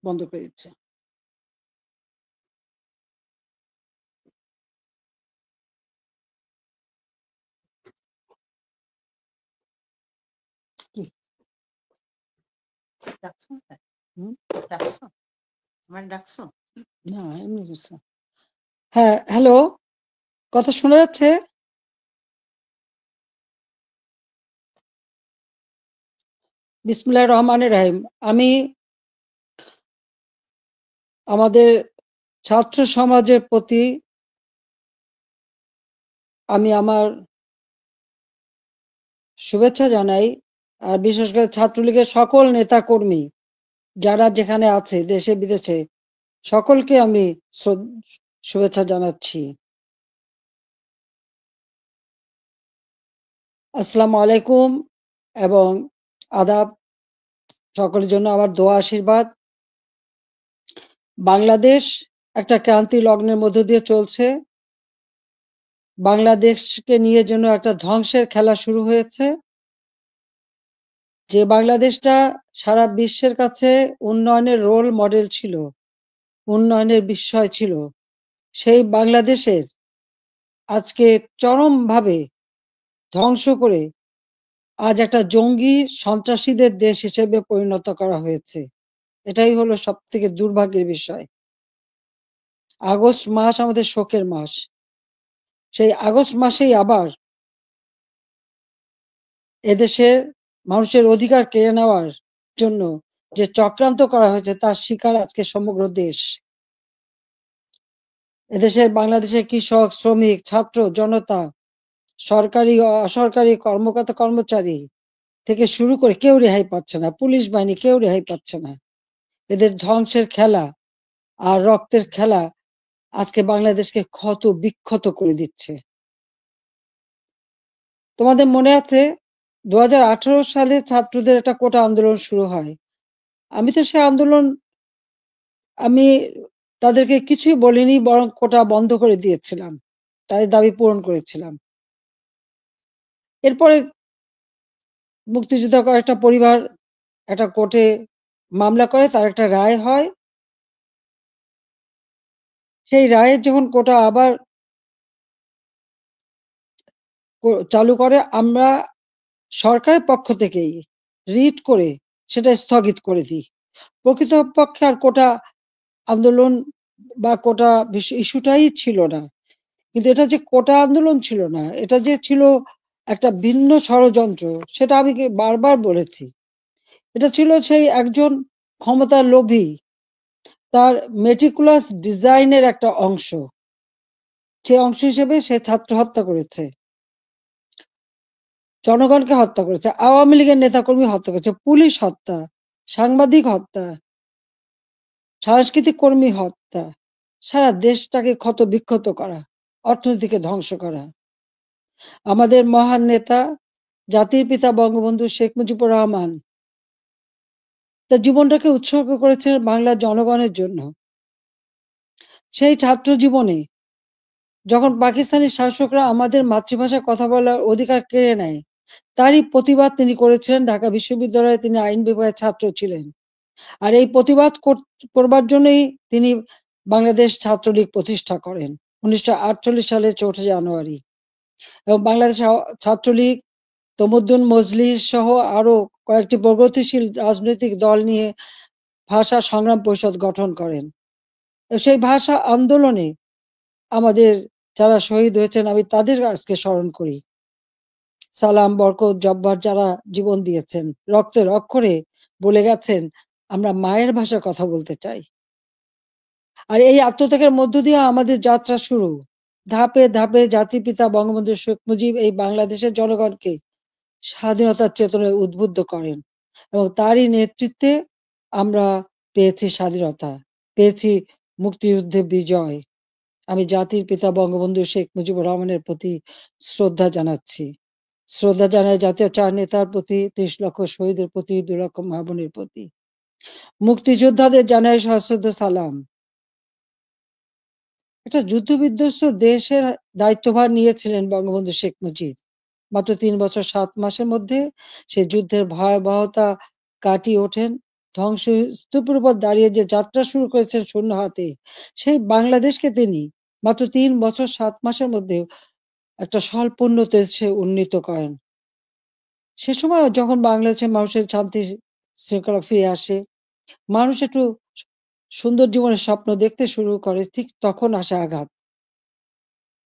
বন্ধ করে দিচ্ছে। কি ডাকছো? ডাকছো? আমার ডাকছো? না, এমনি কিছু। হ্যাঁ, হ্যালো, কথা শোনা যাচ্ছে? বিসমিল্লাহির রহমানির রহিম। আমি আমাদের ছাত্র সমাজের প্রতি আমি আমার শুভেচ্ছা জানাই। আর বিশেষ করে ছাত্রলীগের সকল নেতাকর্মী যারা যেখানে আছে দেশে বিদেশে সকলকে আমি শুভেচ্ছা জানাচ্ছি। আসসালামু আলাইকুম এবং আদাব। সকলের জন্য আমার দোয়া আশীর্বাদ। বাংলাদেশ একটা ক্রান্তি লগ্নের মধ্য দিয়ে চলছে। বাংলাদেশকে নিয়ে যেন একটা ধ্বংসের খেলা শুরু হয়েছে। যে বাংলাদেশটা সারা বিশ্বের কাছে উন্নয়নের রোল মডেল ছিল, উন্নয়নের বিস্ময় ছিল, সেই বাংলাদেশের আজকে চরমভাবে ধ্বংস করে আজ একটা জঙ্গি সন্ত্রাসীদের দেশ হিসেবে পরিণত করা হয়েছে। এটাই হলো সব থেকে দুর্ভাগ্যের বিষয়। আগস্ট মাস আমাদের শোকের মাস। সেই আগস্ট মাসেই আবার এদেশের মানুষের অধিকার কেড়ে নেওয়ার জন্য যে চক্রান্ত করা হয়েছে তার শিকার আজকে সমগ্র দেশ। এদেশের বাংলাদেশের কৃষক, শ্রমিক, ছাত্র, জনতা, সরকারি অসরকারি কর্মকর্তা কর্মচারী থেকে শুরু করে কেউ রেহাই পাচ্ছে না। পুলিশ বাহিনী কেউ রেহাই পাচ্ছে না। এদের ধ্বংসের খেলা আর রক্তের খেলা আজকে বাংলাদেশকে ক্ষত বিক্ষত করে দিচ্ছে। তোমাদের মনে আছে ২০১৮ সালে ছাত্রদের একটা কোটা আন্দোলন শুরু হয়। আমি তো সে আন্দোলন আমি তাদেরকে কিছুই বলিনি, বরং কোটা বন্ধ করে দিয়েছিলাম। তাদের দাবি পূরণ করেছিলাম। এরপরে মুক্তিযোদ্ধা কয়েকটা পরিবার একটা কোর্টে মামলা করে, তার একটা রায় হয়। সেই রায়ের যখন কোটা আবার চালু করে, আমরা সরকারের পক্ষ থেকেই রিট করে সেটা স্থগিত করে দিই। প্রকৃতপক্ষে আর কোটা আন্দোলন বা কোটা ইস্যুটাই ছিল না। কিন্তু এটা যে কোটা আন্দোলন ছিল না, এটা যে ছিল একটা ভিন্ন ষড়যন্ত্র, সেটা আমি বারবার বলেছি। এটা ছিল সেই একজন ক্ষমতার লোভী, তার মেটিকুলাস ডিজাইনের একটা অংশ। সেই অংশ হিসেবে সে ছাত্র হত্যা করেছে, জনগণকে হত্যা করেছে, আওয়ামী লীগের নেতাকর্মী হত্যা করেছে, পুলিশ হত্যা, সাংবাদিক হত্যা, সাংস্কৃতিক কর্মী হত্যা, সারা দেশটাকে ক্ষত বিক্ষত করা, অর্থনীতিকে ধ্বংস করা। আমাদের মহান নেতা জাতির পিতা বঙ্গবন্ধু শেখ মুজিবুর রহমান তার জীবনটাকে উৎসর্গ করেছেন বাংলার জনগণের জন্য। সেই ছাত্র জীবনে যখন পাকিস্তানি শাসকরা আমাদের মাতৃভাষায় কথা বলার অধিকার কেড়ে নেয়, তারই প্রতিবাদ তিনি করেছিলেন। ঢাকা বিশ্ববিদ্যালয়ে তিনি আইন বিভাগের ছাত্র ছিলেন। আর এই প্রতিবাদ করবার জন্যই তিনি বাংলাদেশ ছাত্রলীগ প্রতিষ্ঠা করেন ১৯৪৮ সালের ৪ঠা জানুয়ারি। এবং বাংলাদেশ ছাত্রলীগ, তমুদ্দুন মজলিস সহ আরো কয়েকটি প্রগতিশীল রাজনৈতিক দল নিয়ে ভাষা সংগ্রাম পরিষদ গঠন করেন। সেই ভাষা আন্দোলনে আমাদের যারা শহীদ হয়েছেন, আমি তাদের আজকে স্মরণ করি। সালাম, বরকত, জব্বার যারা জীবন দিয়েছেন, রক্তের অক্ষরে বলে গেছেন, আমরা মায়ের ভাষায় কথা বলতে চাই। আর এই আত্মত্যাগের মধ্য দিয়ে আমাদের যাত্রা শুরু। ধাপে ধাপে জাতির পিতা বঙ্গবন্ধু শেখ মুজিব এই বাংলাদেশের জনগণকে স্বাধীনতার চেতনায় উদ্বুদ্ধ করেন এবং তারই নেতৃত্বে আমরা পেয়েছি স্বাধীনতা, পেয়েছি মুক্তিযুদ্ধে বিজয়। আমি জাতির পিতা বঙ্গবন্ধু শেখ মুজিবুর রহমানের প্রতি শ্রদ্ধা জানাচ্ছি। শ্রদ্ধা জানাই জাতীয় চার নেতার প্রতি, ৩০ লক্ষ শহীদের প্রতি, ২ লক্ষ মা বোনের প্রতি। মুক্তিযোদ্ধাদের জানাই সশ্রদ্ধ সালাম। একটা যুদ্ধবিধ্বস্ত দেশের দায়িত্বভার নিয়েছিলেন বঙ্গবন্ধু শেখ মুজিব। মাত্র ৩ বছর ৭ মাসের মধ্যে সে যুদ্ধের ভয়াবহতা কাটিয়ে ওঠেন। ধ্বংসস্তূপের উপর দাঁড়িয়ে যে যাত্রা শুরু করেছেন শূন্য হাতে, সেই বাংলাদেশকে তিনি মাত্র ৩ বছর ৭ মাসের মধ্যে একটা স্বল্পোন্নত দেশে উন্নীত করেন। সে সময় যখন বাংলাদেশের মানুষের শান্তি শৃঙ্খলা ফিরে আসে, মানুষ একটু সুন্দর জীবনের স্বপ্ন দেখতে শুরু করে, ঠিক তখন আসে আঘাত।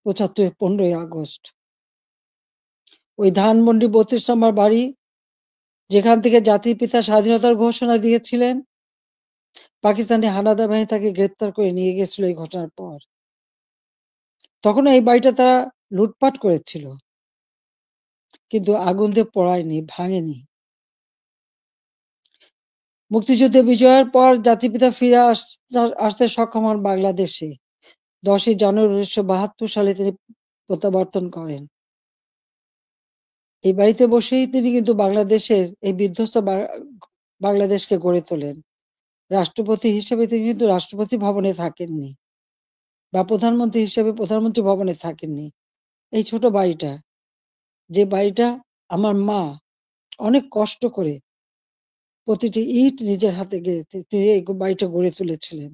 ৭৫ ১৫ই আগস্ট। ওই ধানমন্ডি ৩২ নম্বর বাড়ি, যেখান থেকে জাতির পিতা স্বাধীনতার ঘোষণা দিয়েছিলেন, পাকিস্তানি হানাদার বাহিনী তাকে গ্রেপ্তার করে নিয়ে গেছিল এই ঘটনার পর। তখন এই বাড়িটা তারা লুটপাট করেছিল, কিন্তু আগুন দিয়ে পোড়ায়নি, ভাঙেনি। মুক্তিযুদ্ধে বিজয়ের পর জাতির পিতা ফিরে আসতে সক্ষম হন বাংলাদেশে। ১০ই জানুয়ারি ১৯৭২ সালে তিনি প্রত্যাবর্তন করেন। এই বাড়িতে বসেই তিনি কিন্তু বাংলাদেশের এই বিধ্বস্ত বাংলাদেশকে গড়ে তোলেন। রাষ্ট্রপতি হিসেবে তিনি কিন্তু রাষ্ট্রপতি ভবনে থাকেননি, বা প্রধানমন্ত্রী হিসেবে প্রধানমন্ত্রী ভবনে থাকেননি। এই ছোট বাড়িটা, যে বাড়িটা আমার মা অনেক কষ্ট করে প্রতিটি ইট নিজের হাতে গেড়ে তিনি এই বাড়িটা গড়ে তুলেছিলেন।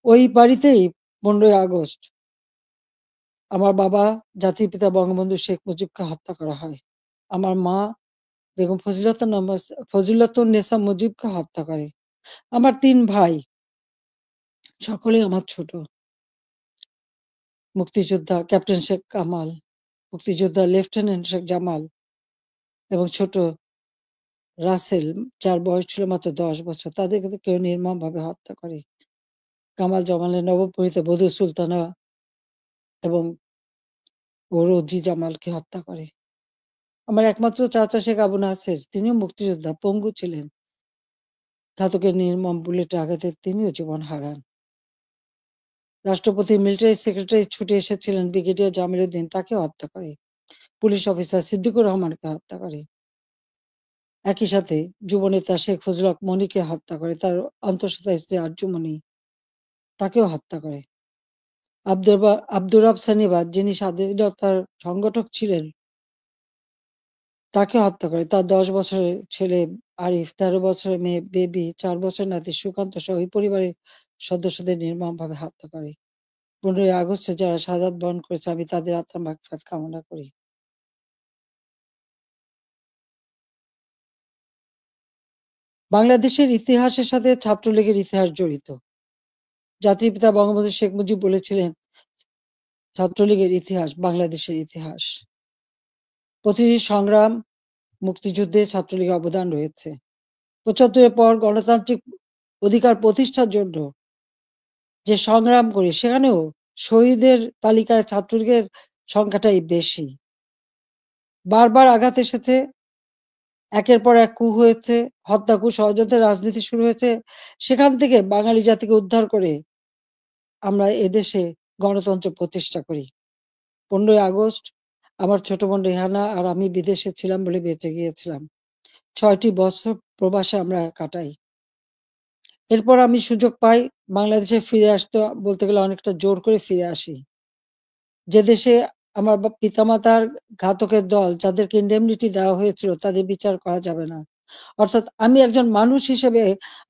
ওই বাড়িতেই ১৫ই আগস্ট আমার বাবা জাতির পিতা বঙ্গবন্ধু শেখ মুজিবকে হত্যা করা হয়। আমার মা বেগম ফজিলাতুন্নেছা মুজিবকে হত্যা করে। আমার ৩ ভাই, সকলেই আমার ছোট। মুক্তিযোদ্ধা ক্যাপ্টেন শেখ কামাল, মুক্তিযোদ্ধা লেফটেন্যান্ট শেখ জামাল এবং ছোট রাসেল, যার বয়স ছিল মাত্র ১০ বছর। তাদেরকে তো কেউ নির্মমভাবে হত্যা করে। কামাল জামালের নবপরিণীতা বধূ সুলতানা এবং রোজি জামালকে হত্যা করে। আমার একমাত্র চাচা শেখ আবু নাসের, তিনিও মুক্তিযোদ্ধা, পঙ্গু ছিলেন। ঘাতকের নির্মম বুলেটের আঘাতে তিনিও জীবন হারান। রাষ্ট্রপতি মিলিটারি সেক্রেটারি ছুটে এসেছিলেন ব্রিগেডিয়ার জামিল উদ্দিন, তাকেও হত্যা করে। পুলিশ অফিসার সিদ্দিকুর রহমানকে হত্যা করে। একই সাথে যুবনেতা শেখ ফজলুল হক মনিকে হত্যা করে, তার অন্তঃসত্ত্বা স্ত্রী আরজুমনি, তাকেও হত্যা করে। আব্দুর রব সানিবাদ, যিনি স্বাধীনতার সংগঠক ছিলেন, তাকে হত্যা করে। তার ১০ বছরের ছেলে আরিফ, ১৩ বছরের মেয়ে বেবি, ৪ বছরের নাতি সুকান্ত সহ ওই পরিবারের সদস্যদের নির্মমভাবে হত্যা করে। ১৫ই আগস্টে যারা শাহাদাত বরণ করেছে, আমি তাদের আত্মার মাগফিরাত কামনা করি। বাংলাদেশের ইতিহাসের সাথে ছাত্রলীগের ইতিহাস জড়িত। জাতির পিতা বঙ্গবন্ধু শেখ মুজিব বলেছিলেন, ছাত্রলীগের ইতিহাস বাংলাদেশের ইতিহাস। প্রতিটি সংগ্রাম, মুক্তিযুদ্ধে ছাত্রলীগের অবদান রয়েছে। ৭৫-এর পর গণতান্ত্রিক অধিকার প্রতিষ্ঠার জন্য যে সংগ্রাম করি, সেখানেও শহীদের তালিকায় ছাত্রলীগের সংখ্যাটাই বেশি। বারবার আঘাত এসেছে, একের পর এক কূ হয়েছে, হত্যা, কূ, ষড়যন্ত্রের রাজনীতি শুরু হয়েছে। সেখান থেকে বাঙালি জাতিকে উদ্ধার করে আমরা এদেশে গণতন্ত্র প্রতিষ্ঠা করি। ১৫ই আগস্ট আমার ছোট বোন রেহানা আর আমি বিদেশে ছিলাম বলে বেঁচে গিয়েছিলাম। ৬টি বছর প্রবাসে আমরা কাটাই। এরপর আমি সুযোগ পাই বাংলাদেশে ফিরে আসতে, বলতে গেলে অনেকটা জোর করে ফিরে আসি। যে দেশে আমার পিতামাতার ঘাতকের দল, যাদেরকে ইন্ডেমনিটি দেওয়া হয়েছিল, তাদের বিচার করা যাবে না। অর্থাৎ আমি একজন মানুষ হিসেবে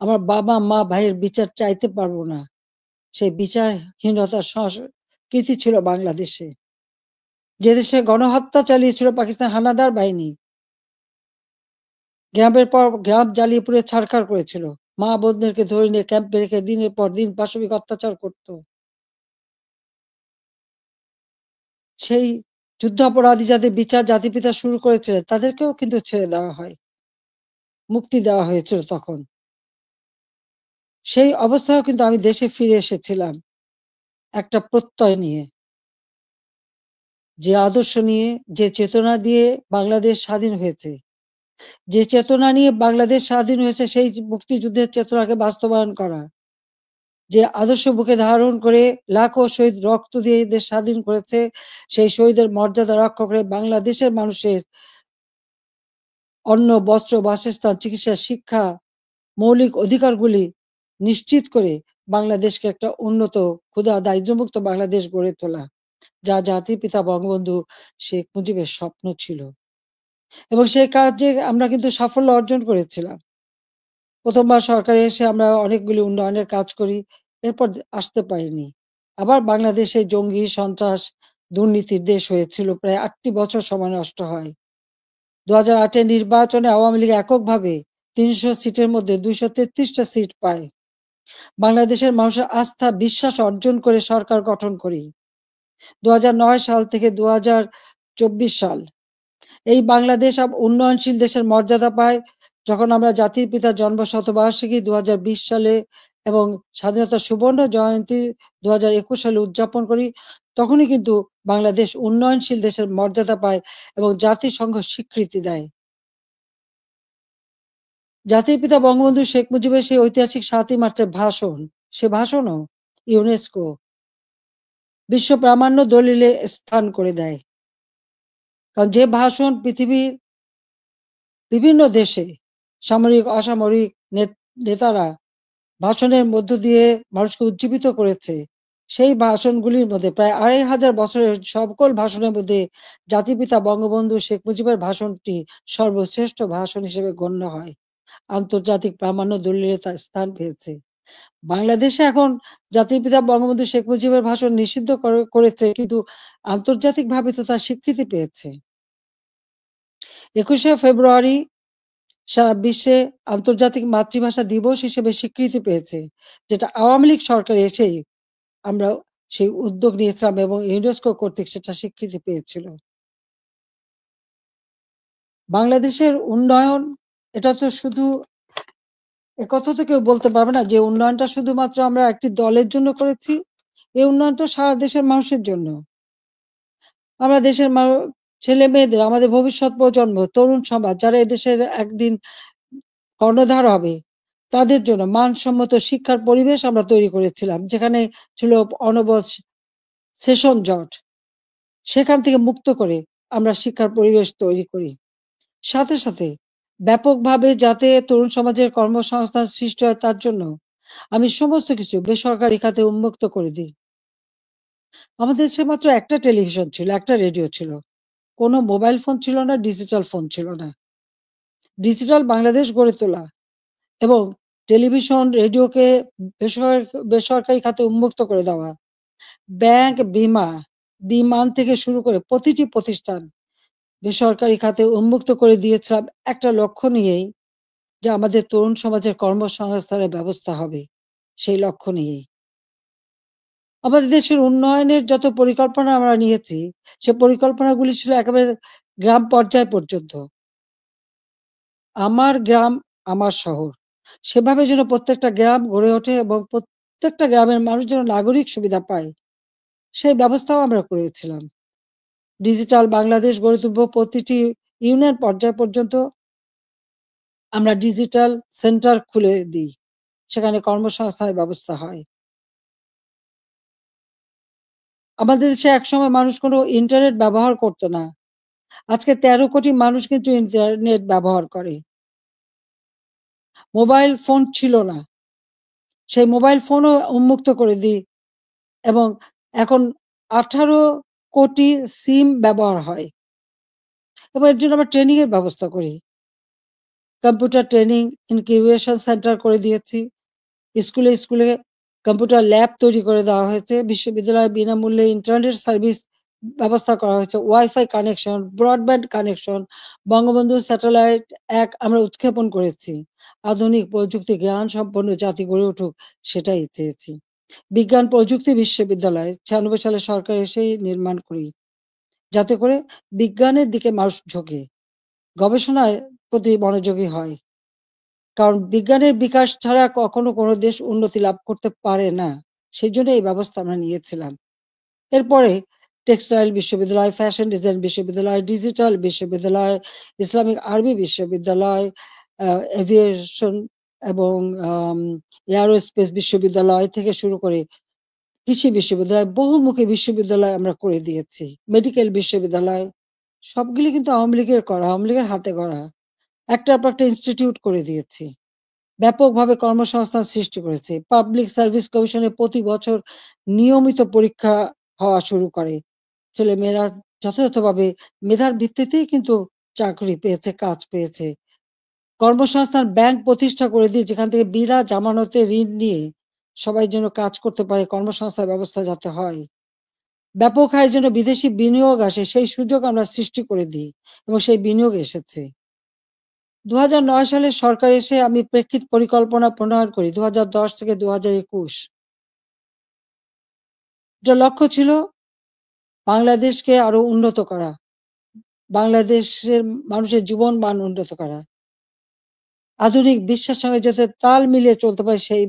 আমার বাবা, মা, ভাইয়ের বিচার চাইতে পারবো না। সেই বিচারহীনতার সংস্কৃতি ছিল বাংলাদেশে। যে দেশে গণহত্যা চালিয়েছিল পাকিস্তান হানাদার বাহিনী, গ্রামের পর গ্রাম জ্বালিয়ে পুড়ে ছারখার করেছিল। মা বোনদেরকে ধরে নিয়ে ক্যাম্পে রেখে দিনের পর দিন পাশবিক অত্যাচার করত। সেই যুদ্ধাপরাধী যাদের বিচার জাতিপিতা শুরু করেছিলেন, তাদেরকেও কিন্তু ছেড়ে দেওয়া হয়, মুক্তি দেওয়া হয়েছিল তখন। সেই অবস্থায়ও কিন্তু আমি দেশে ফিরে এসেছিলাম একটা প্রত্যয় নিয়ে, যে আদর্শ নিয়ে, যে চেতনা দিয়ে বাংলাদেশ স্বাধীন হয়েছে। যে চেতনা নিয়ে বাংলাদেশ স্বাধীন হয়েছে, সেই মুক্তিযুদ্ধের চেতনাকে বাস্তবায়ন করা। যে আদর্শ বুকে ধারণ করে লাখো শহীদ রক্ত দিয়ে দেশ স্বাধীন করেছে, সেই শহীদের মর্যাদা রক্ষা করে বাংলাদেশের মানুষের অন্ন, বস্ত্র, বাসস্থান, চিকিৎসা, শিক্ষা, মৌলিক অধিকারগুলি নিশ্চিত করে বাংলাদেশকে একটা উন্নত, ক্ষুধা দারিদ্র্যমুক্ত বাংলাদেশ গড়ে তোলা, যা জাতির পিতা বঙ্গবন্ধু শেখ মুজিবের স্বপ্ন ছিল। এবং সেই কাজে আমরা কিন্তু সাফল্য অর্জন করেছিলাম। প্রথমবার সরকারে এসে আমরা অনেকগুলি উন্নয়নের কাজ করি, এরপর আসতে পারিনি। আবার বাংলাদেশে জঙ্গি, সন্ত্রাস, দুর্নীতির দেশ হয়েছিল, প্রায় ৮টি বছর সময় নষ্ট হয়। ২০০৮-এর নির্বাচনে আওয়ামী লীগ এককভাবে ৩০০ সিটের মধ্যে ২৩৩টা সিট পায়। বাংলাদেশের মানুষের আস্থা, বিশ্বাস অর্জন করে সরকার গঠন করি। ২০০৯ সাল থেকে ২০২৪ সাল এই বাংলাদেশ উন্নয়নশীল দেশের মর্যাদা পায়, যখন আমরা জাতির পিতার জন্ম শতবার্ষিকী ২০২০ সালে এবং স্বাধীনতার সুবর্ণ জয়ন্তী ২০২১ সালে উদযাপন করি, তখনই কিন্তু বাংলাদেশ উন্নয়নশীল দেশের মর্যাদা পায় এবং জাতিসংঘ স্বীকৃতি দেয়। জাতির পিতা বঙ্গবন্ধু শেখ মুজিবের সেই ঐতিহাসিক ৭ই মার্চের ভাষণ, সে ভাষণও ইউনেস্কো বিশ্ব প্রামাণ্য দলিলে স্থান করে দেয়। কারণ যে ভাষণ পৃথিবীর বিভিন্ন দেশে সামরিক, অসামরিক নেতারা ভাষণের মধ্য দিয়ে মানুষকে উজ্জীবিত করেছে, সেই ভাষণগুলির মধ্যে প্রায় ২৫০০ বছরের সকল ভাষণের মধ্যে জাতিপিতা বঙ্গবন্ধু শেখ মুজিবের ভাষণটি সর্বশ্রেষ্ঠ ভাষণ হিসেবে গণ্য হয়। আন্তর্জাতিক প্রামাণ্য দলিলে তার স্থান পেয়েছে। বাংলাদেশে এখন জাতির পিতা বঙ্গবন্ধু শেখ মুজিবের ভাষণ নিষিদ্ধ করেছে, কিন্তু আন্তর্জাতিকভাবে তো তার স্বীকৃতি পেয়েছে। ২১শে ফেব্রুয়ারি সারা বিশ্বে আন্তর্জাতিক মাতৃভাষা দিবস হিসেবে স্বীকৃতি পেয়েছে, যেটা আওয়ামী লীগ সরকার এসেই আমরা সেই উদ্যোগ নিয়েছিলাম এবং ইউনেস্কো কর্তৃক সেটা স্বীকৃতি পেয়েছিল। বাংলাদেশের উন্নয়ন, এটা তো শুধু, একথা তো কেউ বলতে পারবে না যে উন্নয়নটা শুধুমাত্র আমরা একটি দলের জন্য করেছি। এই উন্নয়নটা সারা দেশের মানুষের জন্য। আমরা দেশের ছেলে মেয়েদের, আমাদের ভবিষ্যৎ প্রজন্ম, তরুণ সমাজ, যারা এদেশের একদিন কর্ণধার হবে, তাদের জন্য মানসম্মত শিক্ষার পরিবেশ আমরা তৈরি করেছিলাম, যেখানে ছিল অনবরত সেশন জট। সেখান থেকে মুক্ত করে আমরা শিক্ষার পরিবেশ তৈরি করি। সাথে, সাথে ব্যাপকভাবে যাতে তরুণ সমাজের কর্মসংস্থান সৃষ্টি হয় তার জন্য আমি সমস্ত কিছু বেসরকারি খাতে উন্মুক্ত করে দিই। আমাদের দেশে মাত্র একটা টেলিভিশন ছিল, একটা রেডিও ছিল। কোনো মোবাইল ফোন ছিল না, ডিজিটাল ফোন ছিল না। ডিজিটাল বাংলাদেশ গড়ে তোলা এবং টেলিভিশন, রেডিওকে বেসরকারি খাতে উন্মুক্ত করে দেওয়া। ব্যাংক, বিমান থেকে শুরু করে প্রতিটি প্রতিষ্ঠান বেসরকারি খাতে উন্মুক্ত করে দিয়েছিলাম একটা লক্ষ্য নিয়েই, যে আমাদের তরুণ সমাজের কর্মসংস্থানের ব্যবস্থা হবে, সেই লক্ষ্য নিয়েই। আমাদের দেশের উন্নয়নের যত পরিকল্পনা আমরা নিয়েছি, সে পরিকল্পনাগুলি ছিল একেবারে গ্রাম পর্যায় পর্যন্ত। আমার গ্রাম, আমার শহর। সেভাবে যেন প্রত্যেকটা গ্রাম গড়ে ওঠে এবং প্রত্যেকটা গ্রামের মানুষ যেন নাগরিক সুবিধা পায়, সেই ব্যবস্থাও আমরা করেছিলাম। ডিজিটাল বাংলাদেশ গড়ে তুলব, প্রতিটি ইউনিয়ন পর্যায় পর্যন্ত আমরা ডিজিটাল সেন্টার খুলে দিই। সেখানে কর্মসংস্থানের ব্যবস্থা হয়। আমাদের দেশে একসময় মানুষ কোনো ইন্টারনেট ব্যবহার করত না। আজকে ১৩ কোটি মানুষ কিন্তু ইন্টারনেট ব্যবহার করে। মোবাইল ফোন ছিল না। সেই মোবাইল ফোনও উন্মুক্ত করে দিই এবং এখন ১৮ কোটি সিম ব্যবহার হয় এবং এর জন্য আমরা ট্রেনিং এর ব্যবস্থা করি। কম্পিউটার ট্রেনিং ইনকিউবেশন সেন্টার করে দিয়েছি। স্কুলে কম্পিউটার ল্যাব তৈরি করে দেওয়া হয়েছে। বিশ্ববিদ্যালয়ে বিনামূল্যে ইন্টারনেট সার্ভিস ব্যবস্থা করা হয়েছে। Wifi connection, broadband connection, Bangabandhu satellite ১ আমরা উৎক্ষেপণ করেছি। আধুনিক প্রযুক্তি জ্ঞান সম্পন্ন জাতি গড়ে উঠুক, সেটাই চেয়েছি। বিজ্ঞান প্রযুক্তি বিশ্ববিদ্যালয় ৯৬ সালে সরকার এসেই নির্মাণ করি। যাতে করে বিজ্ঞানের দিকে মানুষ ঝোঁকে, গবেষণায় প্রতি মনোযোগী হয়। কারণ বিজ্ঞানের বিকাশ ছাড়া কখনো কোনো দেশ উন্নতি লাভ করতে পারে না। সেজন্য এই ব্যবস্থা আমরা নিয়েছিলাম। এরপরে টেক্সটাইল বিশ্ববিদ্যালয়, ফ্যাশন ডিজাইন বিশ্ববিদ্যালয়, ডিজিটাল বিশ্ববিদ্যালয়, ইসলামিক আরবি বিশ্ববিদ্যালয়, আ এভিয়েশন এবং আম এয়ারোস্পেস বিশ্ববিদ্যালয় থেকে শুরু করে কৃষি বিশ্ববিদ্যালয়, বহুমুখী বিশ্ববিদ্যালয় আমরা করে দিয়েছি। মেডিকেল বিশ্ববিদ্যালয়, সবগুলি কিন্তু আওয়ামী লীগের করা, আওয়ামী লীগের হাতে গড়া। একটার পর একটা ইনস্টিটিউট করে দিয়েছি। ব্যাপকভাবে কর্মসংস্থান সৃষ্টি করেছে। পাবলিক সার্ভিস কমিশনে প্রতি বছর নিয়মিত পরীক্ষা হওয়া শুরু করে। ছেলেমেয়েরা যথাযথভাবে মেধার ভিত্তিতেই কিন্তু চাকরি পেয়েছে, কাজ পেয়েছে। কর্মসংস্থান ব্যাংক প্রতিষ্ঠা করে দিয়ে যেখান থেকে বিনা জামানতে ঋণ নিয়ে সবাই যেন কাজ করতে পারে, কর্মসংস্থান ব্যবস্থা যাতে হয়। ব্যাপক হারে যেন বিদেশি বিনিয়োগ আসে, সেই সুযোগ আমরা সৃষ্টি করে দিই এবং সেই বিনিয়োগ এসেছে। ২০০৯ সালে সরকার এসে আমি প্রেক্ষিত পরিকল্পনা প্রণয়ন করি ২০১০ থেকে ২০২১। এটার লক্ষ্য ছিল বাংলাদেশকে আরো উন্নত করা, বাংলাদেশের মানুষের জীবন মান উন্নত করা, আধুনিক বিশ্বের সঙ্গে যাতে তাল মিলিয়ে চলতে পারে সেই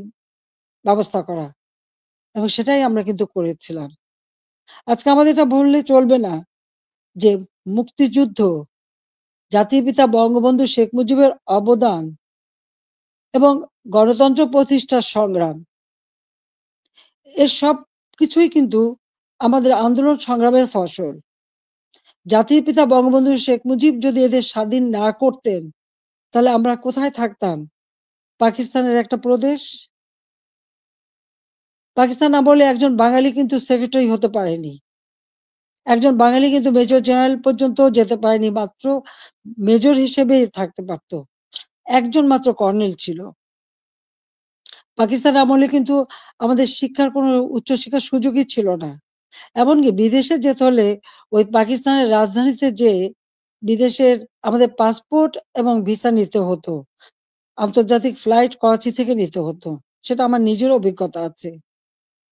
ব্যবস্থা করা এবং সেটাই আমরা কিন্তু করেছিলাম। আজকে আমাদের এটা বললে চলবে না যে মুক্তিযুদ্ধ, জাতির পিতা বঙ্গবন্ধু শেখ মুজিবের অবদান এবং গণতন্ত্র প্রতিষ্ঠার সংগ্রাম, এর সবকিছুই কিন্তু আমাদের আন্দোলন সংগ্রামের ফসল। জাতির পিতা বঙ্গবন্ধু শেখ মুজিব যদি এদের স্বাধীন না করতেন, তাহলে আমরা কোথায় থাকতাম? পাকিস্তানের একটা প্রদেশ। পাকিস্তান আমলে একজন বাঙালি কিন্তু সেক্রেটারি হতে পারেনি। একজন বাঙালি কিন্তু মেজর জেনারেল পর্যন্ত যেতে পারেনি, মাত্র মেজর হিসেবেই থাকতে পারত। একজন মাত্র কর্নেল ছিল। পাকিস্তান আমলে কিন্তু আমাদের শিক্ষার কোনো উচ্চশিক্ষার সুযোগই ছিল না। এমনকি বিদেশে যেতে হলে ওই পাকিস্তানের রাজধানীতে যেয়ে বিদেশের আমাদের পাসপোর্ট এবং ভিসা নিতে হতো। আন্তর্জাতিক ফ্লাইট করাচি থেকে নিতে হতো। সেটা আমার নিজের অভিজ্ঞতা আছে।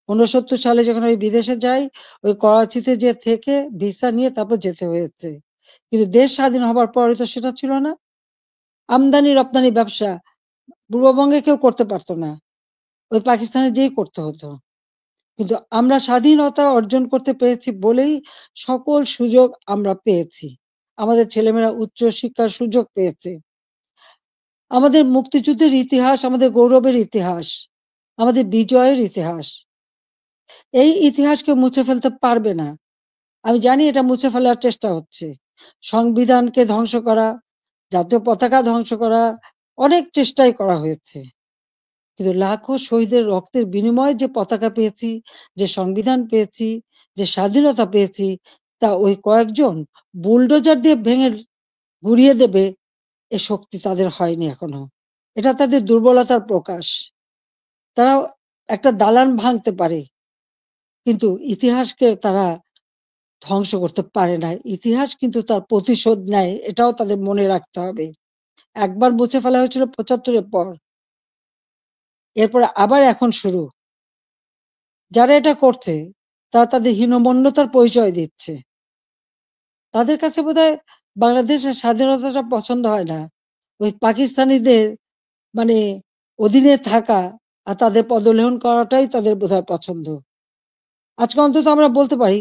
৬৯ সালে যখন আমি বিদেশে যাই, ওই করাচিতে যেয়ে থেকে ভিসা নিয়ে তারপর যেতে হয়েছে। কিন্তু দেশ স্বাধীন হবার পরে তো সেটা ছিল না। আমদানি-রপ্তানি ব্যবসা পূর্ববঙ্গে কেউ করতে পারত না। ওই পাকিস্তানে যেয়েই করতে হতো। কিন্তু আমরা স্বাধীনতা অর্জন করতে পেরেছি বলেই সকল সুযোগ আমরা পেয়েছি। আমাদের ছেলেমেয়েরা উচ্চ শিক্ষার সুযোগ পেয়েছে। আমাদের মুক্তিযুদ্ধের ইতিহাস, আমাদের গৌরবের ইতিহাস, আমাদের বিজয়ের ইতিহাস। এই ইতিহাস কেউ মুছে ফেলতে পারবে না। আমি জানি এটা মুছে ফেলার চেষ্টা হচ্ছে। সংবিধানকে ধ্বংস করা, জাতীয় পতাকা ধ্বংস করা, অনেক চেষ্টাই করা হয়েছে। কিন্তু লাখো শহীদের রক্তের বিনিময়ে যে পতাকা পেয়েছি, যে সংবিধান পেয়েছি, যে স্বাধীনতা পেয়েছি, তা ওই কয়েকজন বুলডোজার দিয়ে ভেঙে গুঁড়িয়ে দেবে এ শক্তি তাদের হয়নি এখনো। এটা তাদের দুর্বলতার প্রকাশ। তারা একটা দালান ভাঙতে পারে, কিন্তু ইতিহাসকে তারা ধ্বংস করতে পারে না। ইতিহাস কিন্তু তার প্রতিশোধ নেয়, এটাও তাদের মনে রাখতে হবে। একবার মুছে ফেলা হয়েছিল ৭৫ এর পর। এরপরে আবার এখন শুরু। যারা এটা করছে তারা তাদের হীনমন্যতার পরিচয় দিচ্ছে। তাদের কাছে বোধহয় বাংলাদেশের স্বাধীনতাটা পছন্দ হয় না। ওই পাকিস্তানিদের মানে অধীনে থাকা আর তাদের পদলেহন করাটাই তাদের বোধহয় পছন্দ। আজকে অন্তত আমরা বলতে পারি,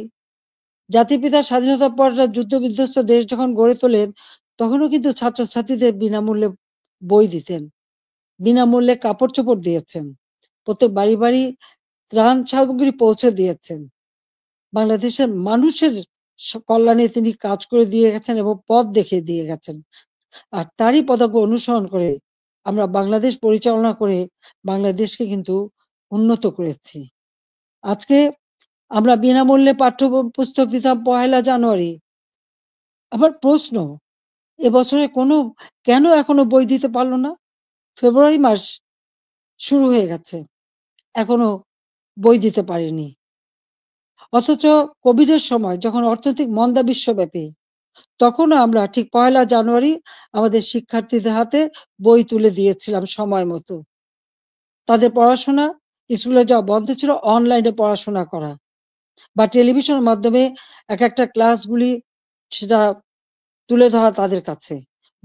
জাতির পিতা স্বাধীনতার পর যুদ্ধ বিধ্বস্ত দেশ যখন গড়ে তোলেন, তখনও কিন্তু ছাত্রছাত্রীদের বিনামূল্যে বই দিতেন, বিনামূল্যে কাপড়-চোপড় দিয়েছেন। প্রত্যেক বাড়ি, বাড়ি ত্রাণ সামগ্রী পৌঁছে দিয়েছেন। বাংলাদেশের মানুষের কল্যাণে তিনি কাজ করে দিয়ে গেছেন এবং পথ দেখিয়ে দিয়ে গেছেন। আর তারই পদাঙ্ক অনুসরণ করে আমরা বাংলাদেশ পরিচালনা করে বাংলাদেশকে কিন্তু উন্নত করেছি। আজকে আমরা বিনামূল্যে পুস্তক দিতাম ১লা জানুয়ারি। আবার প্রশ্ন, এবছরে কেন এখনো বই দিতে পারল না? ফেব্রুয়ারি মাস শুরু হয়ে গেছে, এখনো বই দিতে পারেনি। অথচ কোভিডের সময় যখন অর্থনৈতিক মন্দা বিশ্বব্যাপী, তখনও আমরা ঠিক ১লা জানুয়ারি আমাদের শিক্ষার্থীদের হাতে বই তুলে দিয়েছিলাম সময় মতো। তাদের পড়াশোনা, স্কুলে যাওয়া বন্ধ ছিল, অনলাইনে পড়াশোনা করা বা টেলিভিশনের মাধ্যমে একটা ক্লাসগুলি সেটা তুলে ধরা তাদের কাছে।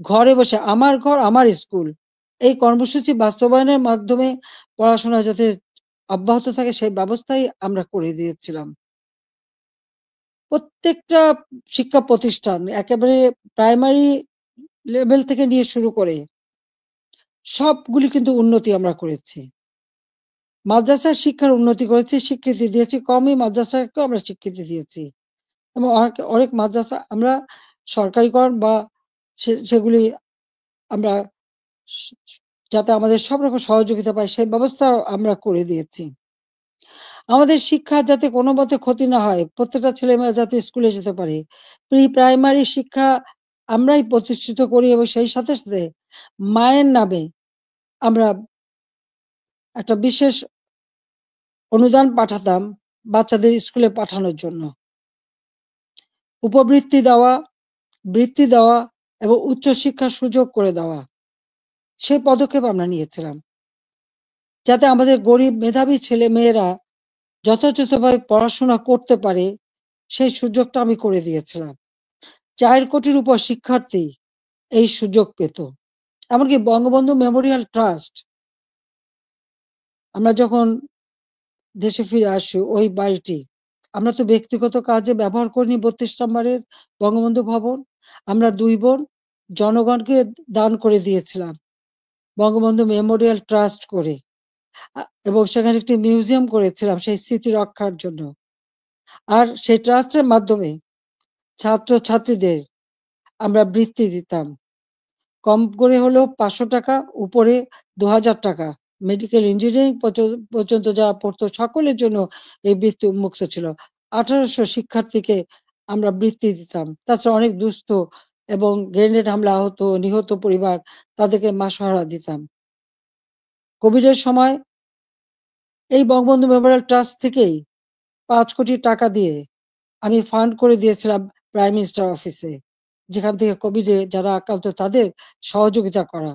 ঘরে বসে আমার ঘর আমার স্কুল, এই কর্মসূচি বাস্তবায়নের মাধ্যমে পড়াশোনা যাতে অব্যাহত থাকে সেই ব্যবস্থাই আমরা করে দিয়েছিলাম। প্রত্যেকটা শিক্ষা প্রতিষ্ঠান একেবারে প্রাইমারি লেভেল থেকে নিয়ে শুরু করে সবগুলি কিন্তু উন্নতি আমরা করেছি। মাদ্রাসার শিক্ষার উন্নতি করেছি, স্বীকৃতি দিয়েছি। কওমি মাদ্রাসাকেও আমরা স্বীকৃতি দিয়েছি এবং অনেক মাদ্রাসা আমরা সরকারিকরণ বা সেগুলি আমরা স যাতে আমাদের সব রকম সহযোগিতা পায় সেই ব্যবস্থাও আমরা করে দিয়েছি। আমাদের শিক্ষা যাতে কোনোমতে ক্ষতি না হয়, প্রত্যেকটা ছেলেমেয়ে যাতে স্কুলে যেতে পারে। প্রাইমারি শিক্ষা আমরাই প্রতিষ্ঠিত করি এবং সেই সাথে, সাথে মায়ের নামে আমরা একটা বিশেষ অনুদান পাঠাতাম বাচ্চাদের স্কুলে পাঠানোর জন্য। উপবৃত্তি দেওয়া, বৃত্তি দেওয়া এবং উচ্চশিক্ষার সুযোগ করে দেওয়া। সেই পদক্ষেপ আমরা নিয়েছিলাম। যাতে আমাদের গরিব মেধাবী ছেলেমেয়েরা যথাযথভাবে পড়াশোনা করতে পারে, সেই সুযোগটা আমি করে দিয়েছিলাম। ৪ কোটির উপর শিক্ষার্থী এই সুযোগ পেত। এমনকি বঙ্গবন্ধু মেমোরিয়াল ট্রাস্ট, আমরা যখন দেশে ফিরে আসি ওই বাড়িটি আমরা তো ব্যক্তিগত কাজে ব্যবহার করিনি। ৩২ নম্বরের বঙ্গবন্ধু ভবন আমরা ২ বোন জনগণকে দান করে দিয়েছিলাম বঙ্গবন্ধু মেমোরিয়াল ট্রাস্ট করে। এবং সেখানে একটি মিউজিয়াম করেছিলাম সেই স্মৃতি রক্ষার জন্য। আর সেই ট্রাস্টের মাধ্যমে ছাত্রছাত্রীদের আমরা বৃত্তি দিতাম। কম করে হলেও ৳৫০০, উপরে ৳২,০০০। মেডিকেল ইঞ্জিনিয়ারিং পর্যন্ত যারা পড়তো সকলের জন্য এই বৃত্তি উন্মুক্ত ছিল। ১৮০০ শিক্ষার্থীকে আমরা বৃত্তি দিতাম। তাছাড়া অনেক দুস্থ এবং গ্রেনেড হামলা আহত, নিহত পরিবার তাদেরকে মাসোহারা দিতাম। কোভিডের সময় এই বঙ্গবন্ধু মেমোরিয়াল ট্রাস্ট থেকেই ৫ কোটি টাকা দিয়ে আমি ফান্ড করে দিয়েছিলাম প্রাইম মিনিস্টার অফিসে। যেখান থেকে কোভিডে যারা আক্রান্ত তাদের সহযোগিতা করা।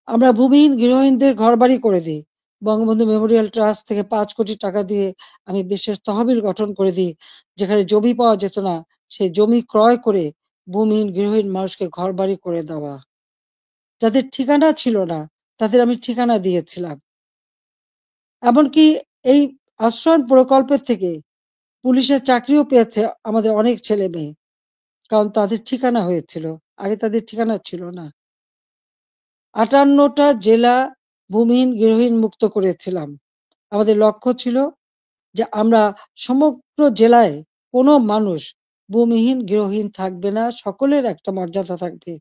আমরা ভূমিহীন গৃহহীনদের ঘরবাড়ি করে দিই। বঙ্গবন্ধু মেমোরিয়াল ট্রাস্ট থেকে ৫ কোটি টাকা দিয়ে আমি বিশেষ তহবিল গঠন করে দিই। যেখানে জমি পাওয়া যেত না, সেই জমি ক্রয় করে ভূমিহীন গৃহহীন মানুষকে ঘরবাড়ি করে দেওয়া। যাদের ঠিকানা ছিল না, তাদের আমি ঠিকানা দিয়েছিলাম। এমনকি এই আশ্রয়ণ প্রকল্পের থেকে পুলিশের চাকরিও পেয়েছে আমাদের অনেক ছেলেমেয়ে। কারণ তাদের ঠিকানা হয়েছিল। আগে তাদের ঠিকানা ছিল না। 58টা জেলা ভূমিহীন গৃহহীন মুক্ত করেছিলাম। আমাদের লক্ষ্য ছিল যে আমরা সমগ্র জেলায় কোনো মানুষ ভূমিহীন গৃহহীন থাকবে না, সকলের একটা মর্যাদা থাকবে।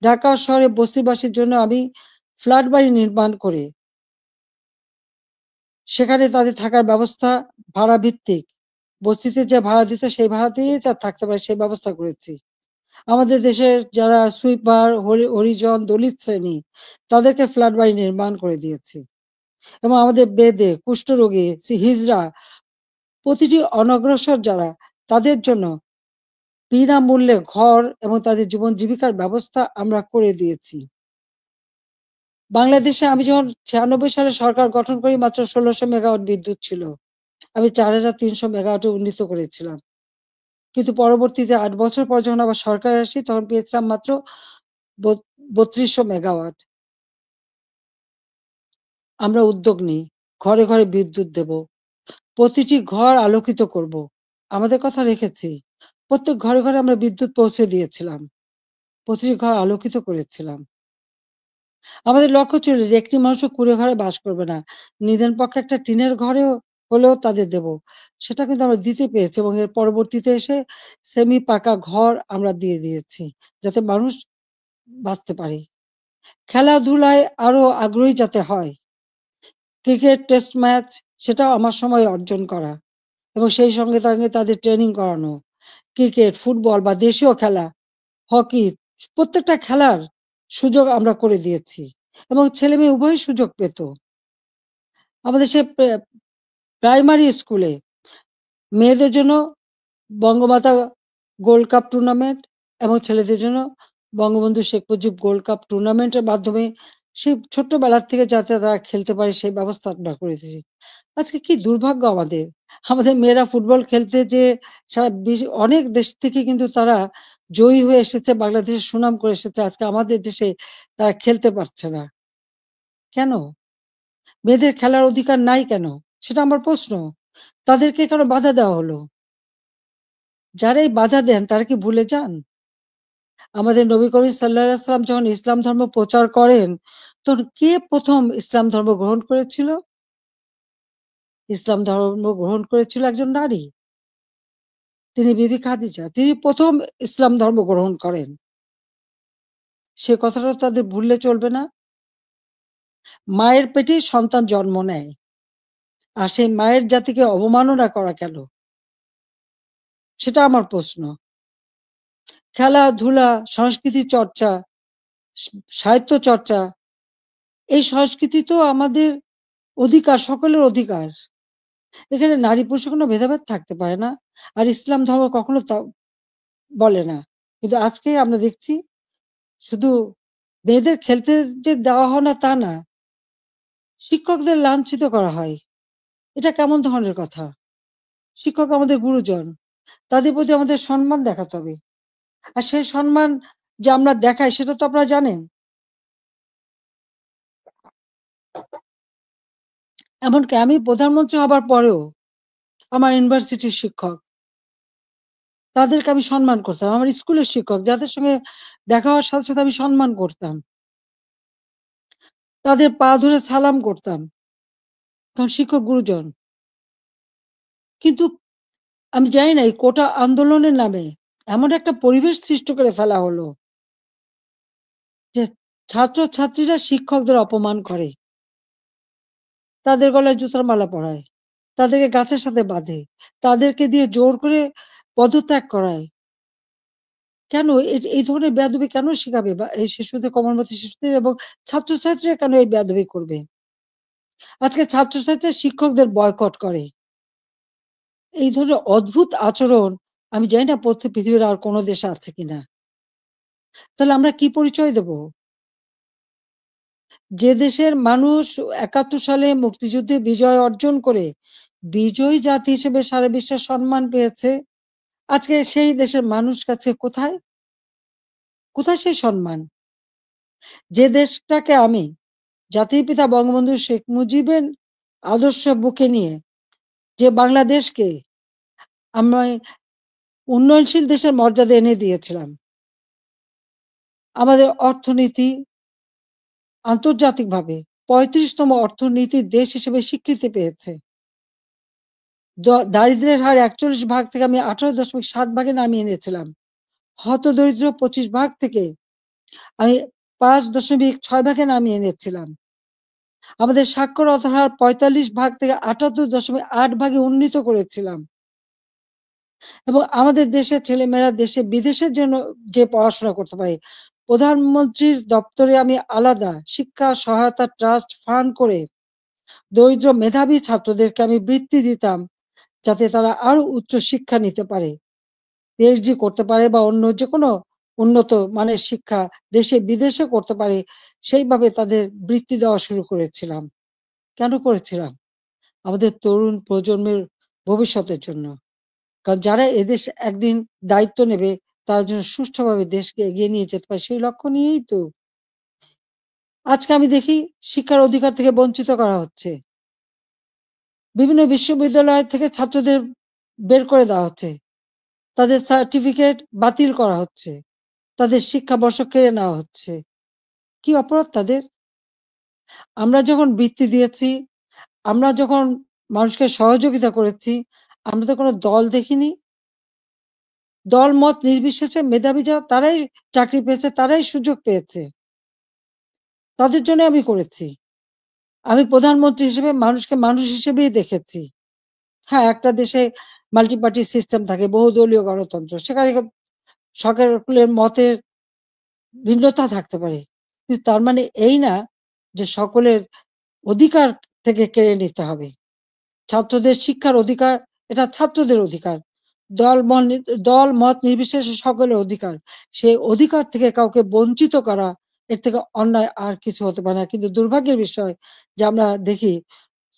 ঢাকা শহরে বস্তিবাসীর জন্য আমি ফ্ল্যাট বাড়ি নির্মাণ করে সেখানে তাদের থাকার ব্যবস্থা ভাড়া ভিত্তিক, বস্তিতে যে ভাড়া দিত সেই ভাড়া দিয়েই থাকতে পারে সেই ব্যবস্থা করেছি। আমাদের দেশের যারা সুইপার, হরিজন, দলিত শ্রেণী তাদেরকে ফ্ল্যাট বাড়ি নির্মাণ করে দিয়েছি এবং আমাদের বেদে কুষ্ঠরোগী, হিজড়া, প্রতিটি অনগ্রসর যারা তাদের জন্য বিনামূল্যে ঘর এবং তাদের জীবন জীবিকার ব্যবস্থা আমরা করে দিয়েছি। বাংলাদেশে আমি যখন 96 সালে সরকার গঠন করি মাত্র 1600 মেগাওয়াট বিদ্যুৎ ছিল। আমি 4300 মেগাওয়াটে উন্নীত করেছিলাম। কিন্তু পরবর্তীতে 8 বছর পর যখন আবার সরকারে আসি তখন পেয়েছিলাম মাত্র 3200 মেগাওয়াট। আমরা উদ্যোগ নিই, ঘরে ঘরে বিদ্যুৎ দেব, প্রতিটি ঘর আলোকিত করব। আমাদের কথা রেখেছি। প্রত্যেক ঘরে ঘরে আমরা বিদ্যুৎ পৌঁছে দিয়েছিলাম, প্রতিটি ঘর আলোকিত করেছিলাম। আমাদের লক্ষ্য ছিল যে একটি মানুষও কুঁড়ে ঘরে বাস করবে না, নিদেন পক্ষে একটা টিনের ঘরেও হলেও তাদের দেব। সেটা কিন্তু আমরা দিতে পেরেছি এবং এর পরবর্তীতে এসে সেমি পাকা ঘর আমরা দিয়ে দিয়েছি যাতে মানুষ বাঁচতে পারে। খেলাধুলায় আরো আগ্রহী যাতে হয়, ক্রিকেট টেস্ট ম্যাচ সেটাও আমার সময় অর্জন করা এবং সেই সঙ্গে সঙ্গে তাদের ট্রেনিং করানো। ক্রিকেট, ফুটবল বা দেশীয় খেলা, হকি, প্রত্যেকটা খেলার সুযোগ আমরা করে দিয়েছি এবং ছেলেমেয়ে উভয়ই সুযোগ পেত। আমাদের সে প্রাইমারি স্কুলে মেয়েদের জন্য বঙ্গমাতা গোল্ড কাপ টুর্নামেন্ট এবং ছেলেদের জন্য বঙ্গবন্ধু শেখ মুজিব গোল্ড কাপ টুর্নামেন্টের মাধ্যমে সেই ছোট্টবেলার থেকে যাতে তারা খেলতে পারে সেই ব্যবস্থা আমরা করে দিয়েছি। আজকে কি দুর্ভাগ্য আমাদের! আমাদের মেয়েরা ফুটবল খেলতে যেয়ে সারা অনেক দেশ থেকে কিন্তু তারা জয়ী হয়ে এসেছে, বাংলাদেশের সুনাম করে এসেছে। আজকে আমাদের দেশে তারা খেলতে পারছে না। কেন? মেয়েদের খেলার অধিকার নাই কেন? সেটা আমার প্রশ্ন। তাদেরকে কেন বাধা দেওয়া হলো? যারা এই বাধা দেন তারা কি ভুলে যান? আমাদের নবী করিম সাল্লাল্লাহু আলাইহি সাল্লাম যখন ইসলাম ধর্ম প্রচার করেন, তখন কে ১ম ইসলাম ধর্ম গ্রহণ করেছিল? ইসলাম ধর্ম গ্রহণ করেছিল একজন নারী। তিনি বিবি খাদিজা। তিনি ১ম ইসলাম ধর্ম গ্রহণ করেন। সে কথাটা তাদের ভুললে চলবে না। মায়ের পেটেই সন্তান জন্ম নেয়। আর সেই মায়ের জাতিকে অবমাননা করা কেন? সেটা আমার প্রশ্ন। খেলাধুলা, সংস্কৃতি চর্চা, সাহিত্য চর্চা, এই সংস্কৃতি তো আমাদের অধিকার, সকলের অধিকার। এখানে নারী পুরুষের কোনো ভেদাভেদ থাকতে পারে না। আর ইসলাম ধর্ম কখনো তা বলে না। কিন্তু আজকে আমরা দেখছি শুধু মেয়েদের খেলতে যে দেওয়া হয় না তা না। শিক্ষকদের লাঞ্ছিত করা হয়। এটা কেমন ধরনের কথা? শিক্ষক আমাদের গুরুজন। তাদের প্রতি আমাদের সম্মান দেখাতে হবে। আর সেই সম্মান যে আমরা দেখাই সেটা তো আপনারা জানেন। এমনকি আমি প্রধানমন্ত্রী হবার পরেও আমার ইউনিভার্সিটির শিক্ষক, তাদেরকে আমি সম্মান করতাম। আমার স্কুলের শিক্ষক যাদের সঙ্গে দেখা হওয়ার সাথে, সাথে আমি সম্মান করতাম। তাদের পা ধরে সালাম করতাম। কারণ শিক্ষক গুরুজন। কিন্তু আমি জানি না এই কোটা আন্দোলনের নামে এমন একটা পরিবেশ সৃষ্টি করে ফেলা হলো যে ছাত্র-ছাত্রীরা শিক্ষকদের অপমান করে। তাদের গলায় জুতার মালা পরায়। তাদেরকে গাছের সাথে বাঁধে। তাদেরকে দিয়ে জোর করে পদত্যাগ করায়। কেন এই ধরনের বেয়াদবি কেন শিখাবে বা এই শিশুদের কোমলমতি শিশুদের এবং ছাত্রছাত্রীরা কেন এই বেয়াদবি করবে? আজকে ছাত্রছাত্রীরা শিক্ষকদের বয়কট করে। এই ধরনের অদ্ভুত আচরণ আমি জানি না পৃথিবীর আর কোন দেশে আছে কিনা। তাহলে আমরা কি পরিচয় দেব? যে দেশের মানুষ ৭১ সালে মুক্তিযুদ্ধে বিজয় অর্জন করে বিজয়ী জাতি হিসেবে সারা বিশ্বে সম্মান পেয়েছে, আজকে সেই দেশের মানুষ কাছে কোথায়? কোথায় সেই সম্মান? যে দেশটাকে আমি জাতির পিতা বঙ্গবন্ধু শেখ মুজিবের আদর্শ বুকে নিয়ে যে বাংলাদেশকে আমি উন্নয়নশীল দেশের মর্যাদা এনে দিয়েছিলাম। আমাদের অর্থনীতি, আন্তর্জাতিকভাবে ৩৫তম অর্থনীতির দেশ হিসেবে স্বীকৃতি পেয়েছে। দারিদ্র্যের হার ৪১ ভাগ থেকে আমি ১৮.৭ ভাগে নামিয়ে এনেছিলাম। হতদরিদ্র ২৫ ভাগ থেকে আমি ৫.৬ ভাগে নামিয়ে এনেছিলাম। আমাদের সাক্ষরতার হার ৪৫ ভাগ থেকে ৭৮.৮ ভাগে উন্নীত করেছিলাম। এবং আমাদের দেশের ছেলেমেয়েরা দেশে বিদেশের জন্য যে পড়াশোনা করতে পারে, প্রধানমন্ত্রীর দপ্তরে আমি আলাদা শিক্ষা সহায়তা ট্রাস্ট ফান্ড করে দরিদ্র মেধাবী ছাত্রদেরকে আমি বৃত্তি দিতাম, যাতে তারা আরো উচ্চ শিক্ষা নিতে পারে, পিএইচডি করতে পারে বা অন্য যে কোনো উন্নত মানের শিক্ষা দেশে বিদেশে করতে পারে। সেইভাবে তাদের বৃত্তি দেওয়া শুরু করেছিলাম। কেন করেছিলাম? আমাদের তরুণ প্রজন্মের ভবিষ্যতের জন্য। কারণ যারা এদেশ একদিন দায়িত্ব নেবে, তারা যেন সুষ্ঠুভাবে দেশকে এগিয়ে নিয়ে যেতে পারে, সেই লক্ষ্য নিয়েই তো। আজকে আমি দেখি শিক্ষার অধিকার থেকে বঞ্চিত করা হচ্ছে। বিভিন্ন বিশ্ববিদ্যালয় থেকে ছাত্রদের বের করে দেওয়া হচ্ছে। তাদের সার্টিফিকেট বাতিল করা হচ্ছে। তাদের শিক্ষাবর্ষ কেড়ে নেওয়া হচ্ছে। কি অপরাধ তাদের? আমরা যখন বৃত্তি দিয়েছি, আমরা যখন মানুষকে সহযোগিতা করেছি, আমরা তো কোনো দল দেখিনি। দল মত নির্বিশেষে মেধাবী যারা তারাই চাকরি পেয়েছে, তারাই সুযোগ পেয়েছে। তাদের জন্য আমি করেছি। আমি প্রধানমন্ত্রী হিসেবে মানুষকে মানুষ হিসেবেই দেখেছি। হ্যাঁ, একটা দেশে মাল্টি পার্টি সিস্টেম থাকে, বহুদলীয় গণতন্ত্র। সেখানে সকলের মতের ভিন্নতা থাকতে পারে। কিন্তু তার মানে এই না যে সকলের অধিকার থেকে কেড়ে নিতে হবে। ছাত্রদের শিক্ষার অধিকার, এটা ছাত্রদের অধিকার। দল মত নির্বিশেষে সকলের অধিকার। সেই অধিকার থেকে কাউকে বঞ্চিত করা, এর থেকে অন্যায় আর কিছু হতে পারে না। কিন্তু দুর্ভাগ্যের বিষয় যে আমরা দেখি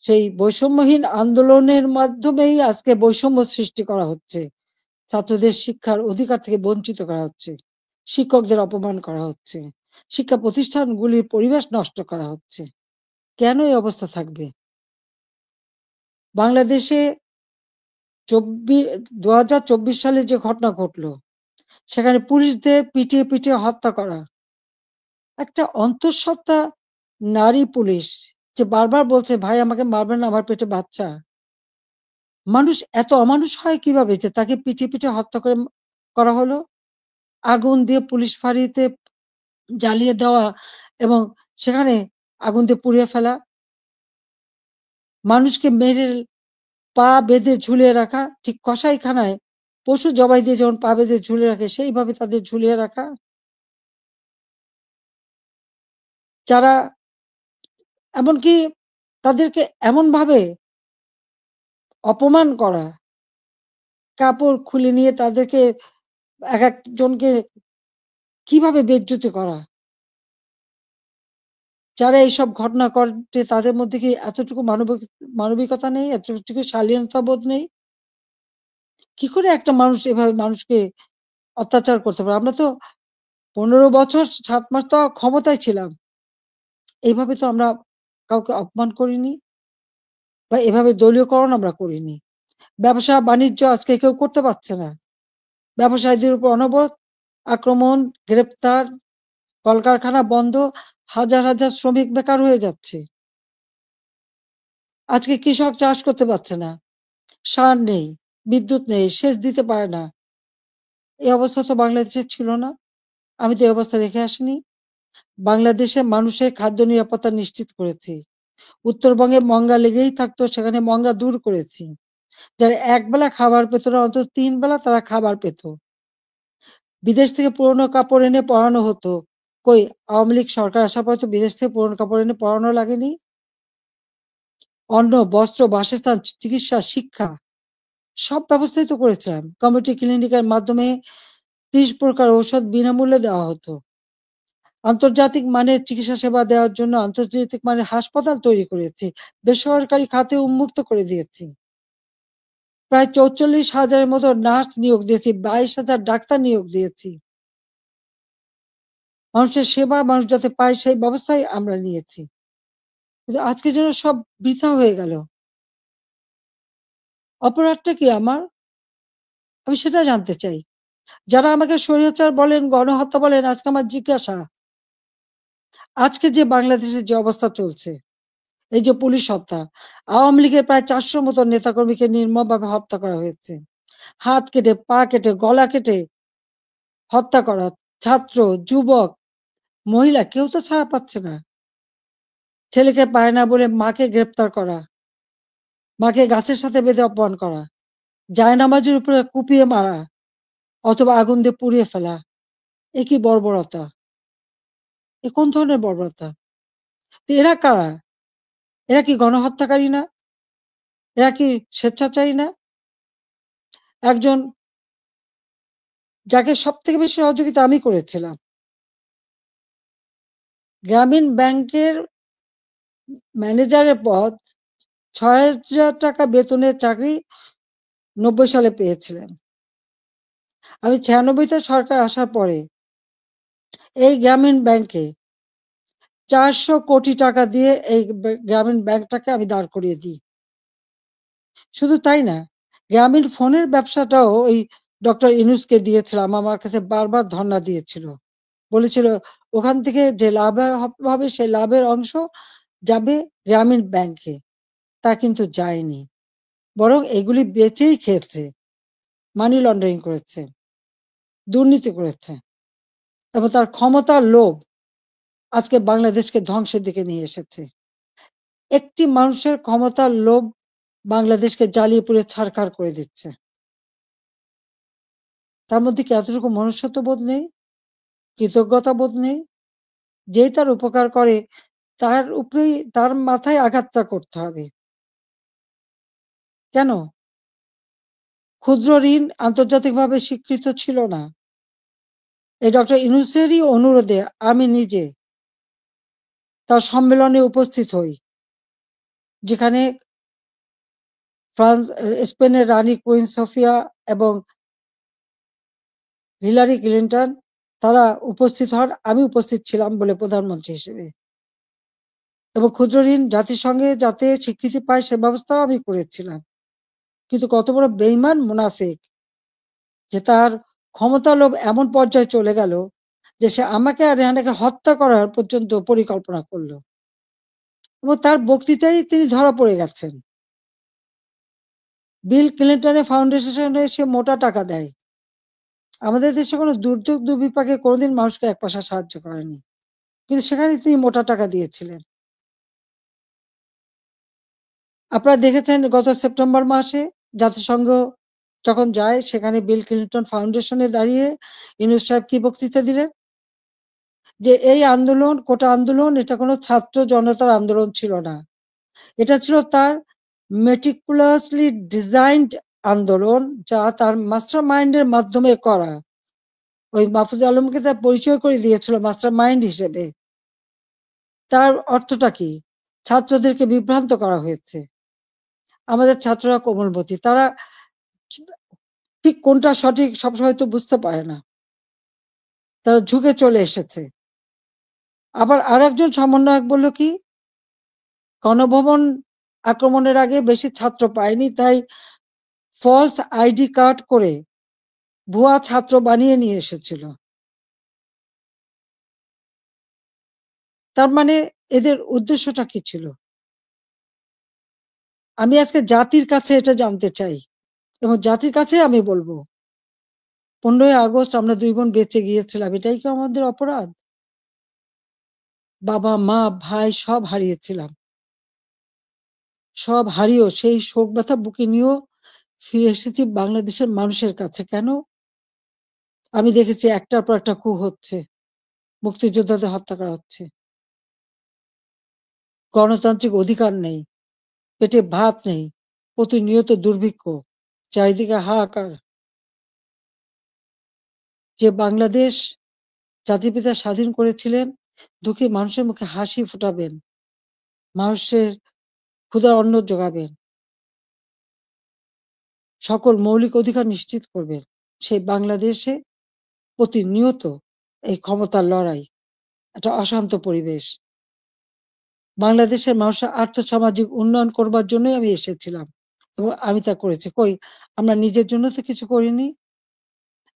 সেই বৈষম্যহীন আন্দোলনের মাধ্যমেই আজকে বৈষম্য সৃষ্টি করা হচ্ছে। ছাত্রদের শিক্ষার অধিকার থেকে বঞ্চিত করা হচ্ছে। শিক্ষকদের অপমান করা হচ্ছে। শিক্ষা প্রতিষ্ঠানগুলির পরিবেশ নষ্ট করা হচ্ছে। কেন এই অবস্থা থাকবে? বাংলাদেশে ২০২৪ সালে যে ঘটনা ঘটলো, সেখানে পুলিশদের পিটিয়ে পিটিয়ে হত্যা করা। একটা অন্তঃসত্ত্বা নারী পুলিশ যে বারবার বলছে, ভাই আমাকে মারবেন না, আমার পেটে বাচ্চা। মানুষ এত অমানুষ হয় কিভাবে যে তাকে পিটিয়ে পিটিয়ে হত্যা করা হলো? আগুন দিয়ে পুলিশ ফাঁড়িতে জ্বালিয়ে দেওয়া এবং সেখানে আগুন দিয়ে পুড়িয়ে ফেলা। মানুষকে মেরে পা বেঁধে ঝুলিয়ে রাখা, ঠিক কসাইখানায় পশু জবাই দিয়ে যেমন পা বেঁধে ঝুলিয়ে রাখে, সেইভাবে তাদের ঝুলিয়ে রাখা। যারা এমনকি তাদেরকে এমনভাবে অপমান করা, কাপড় খুলে নিয়ে তাদেরকে একেকজনকে কিভাবে বেইজ্জতি করা। যারা এইসব ঘটনা ঘটে তাদের মধ্যে কি এতটুকু মানবিকতা নেই? এতটুকু শালীনতাবোধ নেই? কি করে একটা মানুষ এভাবে মানুষকে অত্যাচার করতে পারে? আমরা তো ১৫ বছর ৭ মাস তো ক্ষমতায় ছিলাম। এইভাবে তো আমরা কাউকে অপমান করিনি বা এভাবে দলীয়করণ আমরা করিনি। ব্যবসা-বাণিজ্য আজকে কেউ করতে পারছে না। ব্যবসায়ীদের উপর অনবরত আক্রমণ, গ্রেপ্তার, কলকারখানা বন্ধ, হাজার হাজার শ্রমিক বেকার হয়ে যাচ্ছে। আজকে কৃষক চাষ করতে পারছে না। সার নেই, বিদ্যুৎ নেই, সেচ দিতে পারে না। এই অবস্থা তো বাংলাদেশে ছিল না। আমি তো এই অবস্থা রেখে আসিনি। বাংলাদেশে মানুষের খাদ্য নিরাপত্তা নিশ্চিত করেছি। উত্তরবঙ্গে মঙ্গা লেগেই থাকতো, সেখানে মঙ্গা দূর করেছি। যারা একবেলা খাবার পেত না, অন্তত ৩ বেলা তারা খাবার পেত। বিদেশ থেকে পুরনো কাপড় এনে পরানো হতো। কই আওয়ামী লীগ সরকার আসার পরে তো বিদেশ থেকে পুরনো কাপড় এনে পরানো লাগেনি। অন্ন, বস্ত্র, বাসস্থান, চিকিৎসা, শিক্ষা সব ব্যবস্থাই তো করেছিলাম। কমিউনিটি ক্লিনিকের মাধ্যমে ৩০ প্রকার ঔষধ বিনামূল্যে দেওয়া হতো। আন্তর্জাতিক মানের চিকিৎসা সেবা দেওয়ার জন্য আন্তর্জাতিক মানের হাসপাতাল তৈরি করেছি। বেসরকারি খাতে উন্মুক্ত করে দিয়েছি। প্রায় ৪৪,০০০ মতো নার্স নিয়োগ দিয়েছি, ২২,০০০ ডাক্তার নিয়োগ দিয়েছি। মানুষের সেবা মানুষ যাতে পায় সেই ব্যবস্থাই আমরা নিয়েছি। কিন্তু আজকে যেন সব বৃথা হয়ে গেল। অপরাধটা কি আমার? আমি সেটা জানতে চাই। যারা আমাকে স্বৈরাচার বলেন, গণহত্যা বলেন, আজকে আমার জিজ্ঞাসা, আজকে যে বাংলাদেশের যে অবস্থা চলছে, এই যে পুলিশ হত্যা, আওয়ামী লীগের প্রায় 400 মতো নেতাকর্মীকে নির্মমভাবে হত্যা করা হয়েছে। হাত কেটে, পা কেটে, গলা কেটে হত্যা করা, ছাত্র, যুবক, মহিলা কেউ তো ছাড়া পাচ্ছে না। ছেলেকে পায় না বলে মাকে গ্রেপ্তার করা, মাকে গাছের সাথে বেঁধে অপমান করা, জায়নামাজের উপরে কুপিয়ে মারা অথবা আগুন দিয়ে পুড়িয়ে ফেলা। এ কি বর্বরতা? এ কোন ধরনের বর্বরতা? তো এরা কারা? এরা কি গণহত্যাকারী না? এরা কি স্বেচ্ছাচারী না? একজন যাকে সবথেকে বেশি সহযোগিতা আমি করেছিলাম, গ্রামীণ ব্যাংকের ম্যানেজারের পদ, ৬,০০০ টাকা বেতনের চাকরি ৯০ সালে পেয়েছিলেন। আমি ৯৬-তে সরকার আসার পরে এই গ্রামীণ ব্যাংকে ৪০০ কোটি টাকা দিয়ে এই গ্রামীণ ব্যাংকটাকে আমি দাঁড় করিয়ে দিই। শুধু তাই না, গ্রামীণ ফোনের ব্যবসাটাও ওই ডক্টর ইউনূসকে দিয়েছিলাম। আমার কাছে বারবার ধর্ণা দিয়েছিল। বলেছিল ওখান থেকে যে লাভ হবে সেই লাভের অংশ যাবে গ্রামীণ ব্যাংকে। তা কিন্তু যায়নি। বরং এগুলি বেচেই খেয়েছে, মানি লন্ডারিং করেছে, দুর্নীতি করেছে এবং তার ক্ষমতার লোভ আজকে বাংলাদেশকে ধ্বংসের দিকে নিয়ে এসেছে। একটি মানুষের ক্ষমতার লোভ বাংলাদেশকে জ্বালিয়ে পুড়ে ছারখার করে দিচ্ছে। তার মধ্যে কি এতটুকু মনুষ্যত্ব বোধ নেই? কৃতজ্ঞতা বোধ নেই? যেই তার উপকার করে তার উপরেই, তার মাথায় আঘাতটা করতে হবে। কেন? ক্ষুদ্র ঋণ আন্তর্জাতিকভাবে স্বীকৃত ছিল না। এই ডক্টর ইউনূসেরই অনুরোধে আমি নিজে তার সম্মেলনে উপস্থিত হই, যেখানে স্পেনের রানী কুইন সোফিয়া এবং হিলারি ক্লিন্টন তারা উপস্থিত হন। আমি উপস্থিত ছিলাম বলে প্রধানমন্ত্রী হিসেবে, এবং ক্ষুদ্র ঋণ জাতিসংঘে যাতে স্বীকৃতি পায় সে ব্যবস্থাও আমি করেছিলাম। কিন্তু কত বড় বেইমান মুনাফিক যে তার ক্ষমতা লোভ এমন পর্যায়ে চলে গেল যে সে আমাকে আর রেহানাকে হত্যা করার পর্যন্ত পরিকল্পনা করলো, এবং তার বক্তৃতায় তিনি ধরা পড়ে গেছেন। বিল ক্লিন্টনের ফাউন্ডেশনে সে মোটা টাকা দেয়। আমাদের দেশে কোনো দুর্যোগ দুর্বিপাকে কোনোদিন মানুষকে এক পয়সা সাহায্য করেনি, কিন্তু সেখানে তিনি মোটা টাকা দিয়েছিলেন। আপনারা দেখেছেন গত সেপ্টেম্বর মাসে জাতিসংঘ যখন যায় সেখানে বিল ক্লিন্টন ফাউন্ডেশনে দাঁড়িয়ে ইউনূস সাহেব কি বক্তৃতা দিলেন? যে এই আন্দোলন, কোটা আন্দোলন, এটা কোনো ছাত্র জনতার আন্দোলন ছিল না। এটা ছিল তার মেটিকুলাসলি ডিজাইনড আন্দোলন, যা তার মাস্টার মাইন্ডের মাধ্যমে করা। ওই মাহফুজ আলমকে তার পরিচয় করে দিয়েছিল মাস্টার মাইন্ড হিসেবে। তার অর্থটা কি? ছাত্রদেরকে বিভ্রান্ত করা হয়েছে। আমাদের ছাত্ররা কোমলমতি, তারা ঠিক কোনটা সঠিক সবসময় তো বুঝতে পারে না, তারা ঝুঁকে চলে এসেছে। আবার আর একজন সমন্বয়ক বলল কি, গণভবন আক্রমণের আগে বেশি ছাত্র পায়নি, তাই ফলস আইডি কার্ড করে ভুয়া ছাত্র বানিয়ে নিয়ে এসেছিল। তার মানে এদের উদ্দেশ্যটা কি ছিল? আমি আজকে জাতির কাছে এটা জানতে চাই, এবং জাতির কাছে আমি বলবো, 15ই আগস্ট আমরা 2 বোন বেঁচে গিয়েছিলাম, এটাই কি আমাদের অপরাধ? বাবা, মা, ভাই সব হারিয়েছিলাম। সব হারিয়েও সেই শোক ব্যথা বুকে নিয়েও ফিরে এসেছি বাংলাদেশের মানুষের কাছে। কেন? আমি দেখেছি একটার পর একটা কূপ হচ্ছে, মুক্তিযোদ্ধাদের হত্যা করা হচ্ছে, গণতান্ত্রিক অধিকার নেই, পেটে ভাত নেই, প্রতিনিয়ত দুর্ভিক্ষ, চারিদিকে হাহাকার। যে বাংলাদেশ জাতির পিতা স্বাধীন করেছিলেন, দুঃখী মানুষের মুখে হাসি ফুটাবেন, মানুষের ক্ষুধার অন্ন যোগাবেন, সকল মৌলিক অধিকার নিশ্চিত করবেন, সেই বাংলাদেশে প্রতিনিয়ত এই ক্ষমতার লড়াই, একটা অশান্ত পরিবেশ। বাংলাদেশের মানুষের আর্থসামাজিক উন্নয়ন করবার জন্যই আমি এসেছিলাম, এবং আমি তা করেছি। কই, আমরা নিজের জন্য তো কিছু করিনি।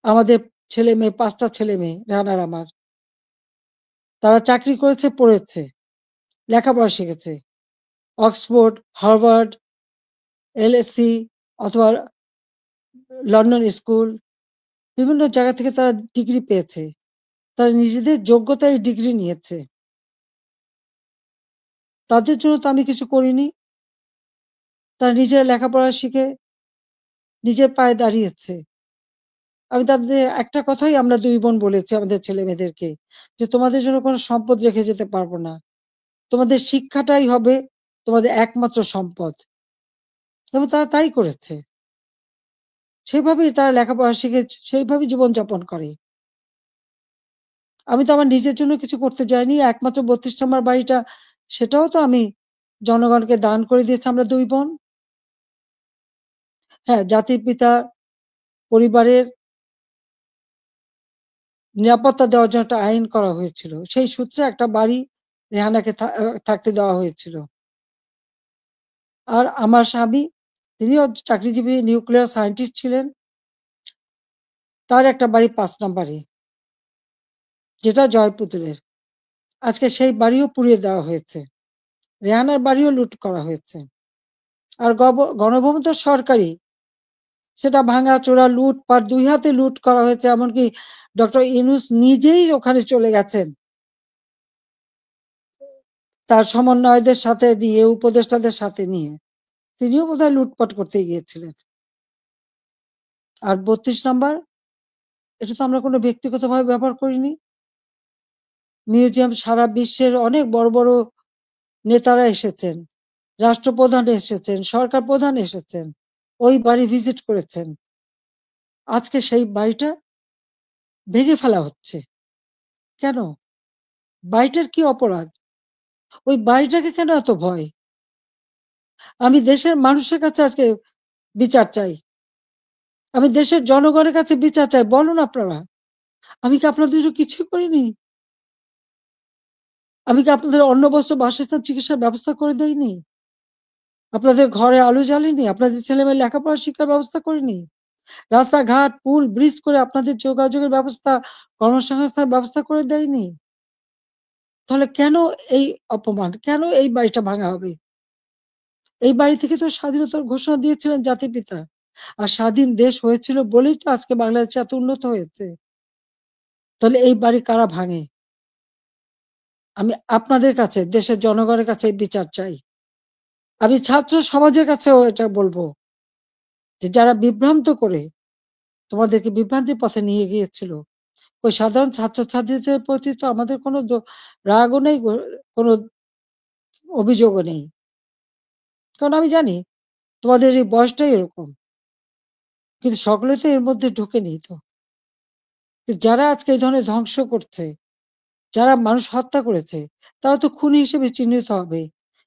আমাদের ছেলে মেয়ে, 5টা ছেলে মেয়ে, রানার আমার, তারা চাকরি করেছে, পড়েছে, লেখাপড়া শিখেছে। অক্সফোর্ড, হার্ভার্ড, এলএসসি অথবা লন্ডন স্কুল, বিভিন্ন জায়গা থেকে তারা ডিগ্রি পেয়েছে। তারা নিজেদের যোগ্যতায় ডিগ্রি নিয়েছে। তাদের জন্য তো আমি কিছু করিনি। তারা নিজেরা লেখাপড়া শিখে নিজের পায়ে দাঁড়িয়েছে। আমি তাদের একটা কথাই আমরা ২ বোন বলেছি আমাদের ছেলেমেয়েদেরকে যে, "তোমাদের জন্য কোনো সম্পদ রেখে যেতে পারবো না। তোমাদের শিক্ষাটাই হবে তোমাদের একমাত্র সম্পদ।" এবং তারা তাই করেছে। সেভাবেই তারা লেখাপড়া শিখে সেইভাবেই জীবনযাপন করে। আমি তো আমার নিজের জন্য কিছু করতে যাইনি। একমাত্র ৩২ নম্বর বাড়িটা, সেটাও তো আমি জনগণকে দান করে দিয়েছি আমরা ২ বোন। হ্যাঁ, জাতির পিতা পরিবারের নিরাপত্তা দেওয়ার জন্য একটা আইন করা হয়েছিল। সেই সূত্রে একটা বাড়ি রেহানাকে থাকতে দেওয়া হয়েছিল। আর আমার স্বামী, তিনিও চাকরিজীবী নিউক্লিয়ার সায়েন্টিস্ট ছিলেন। তার একটা বাড়ি ৫ নম্বরে, যেটা জয়পুতুলের। আজকে সেই বাড়িও পুড়িয়ে দেওয়া হয়েছে। রেহানার বাড়িও লুট করা হয়েছে। আর গণভবন তো সরকারি, সেটা ভাঙাচোরা, লুটপাট, ২ হাতে লুট করা হয়েছে। এমনকি ডক্টর ইউনূস নিজেই ওখানে চলে গেছেন তার সমন্বয়কদের সাথে নিয়ে, উপদেষ্টাদের সাথে নিয়ে। তিনিও বোধহয় লুটপাট করতে গিয়েছিলেন। আর ৩২ নাম্বার, এটা তো আমরা কোনো ব্যক্তিগতভাবে ব্যবহার করিনি। মিউজিয়াম সারা বিশ্বের অনেক বড় বড় নেতারা এসেছেন, রাষ্ট্রপ্রধান এসেছেন, সরকার প্রধান এসেছেন, ওই বাড়ি ভিজিট করেছেন। আজকে সেই বাড়িটা ভেঙে ফেলা হচ্ছে। কেন? বাড়িটার কি অপরাধ? ওই বাড়িটাকে কেন এত ভয়? আমি দেশের মানুষের কাছে আজকে বিচার চাই। আমি দেশের জনগণের কাছে বিচার চাই। বলুন আপনারা, আমি কি আপনাদের জন্য কিছুই করিনি? আমি কি আপনাদের অন্ন, বস্ত্র, বাসস্থান, চিকিৎসার ব্যবস্থা করে দেইনি? আপনাদের ঘরে আলো জ্বালিনি? আপনাদের ছেলেমেয়ের লেখাপড়া শিক্ষার ব্যবস্থা করিনি? রাস্তাঘাট, পুল, ব্রিজ করে আপনাদের যোগাযোগের ব্যবস্থা, কর্মসংস্থানের ব্যবস্থা করে দেয়নি? তাহলে কেন এই অপমান? কেন এই বাড়িটা ভাঙা হবে? এই বাড়ি থেকে তো স্বাধীনতার ঘোষণা দিয়েছিলেন জাতির পিতা। আর স্বাধীন দেশ হয়েছিল বলেই তো আজকে বাংলাদেশ এত উন্নত হয়েছে। তাহলে এই বাড়ি কারা ভাঙে? আমি আপনাদের কাছে, দেশের জনগণের কাছে এই বিচার চাই। আমি ছাত্র সমাজের কাছেও এটা বলব যে, যারা বিভ্রান্ত করে তোমাদেরকে বিভ্রান্তির পথে নিয়ে গিয়েছিল, ওই সাধারণ ছাত্রছাত্রীদের প্রতি তো আমাদের কোনো রাগও নেই, কোনো অভিযোগও নেই। কারণ আমি জানি তোমাদের এই বয়সটাই এরকম। কিন্তু সকলে তো এর মধ্যে ঢোকেনি তো। যারা আজকে এই ধরনের ধ্বংস করছে, যারা মানুষ হত্যা করেছে, তারা তো খুনি হিসেবে চিহ্নিত হবে।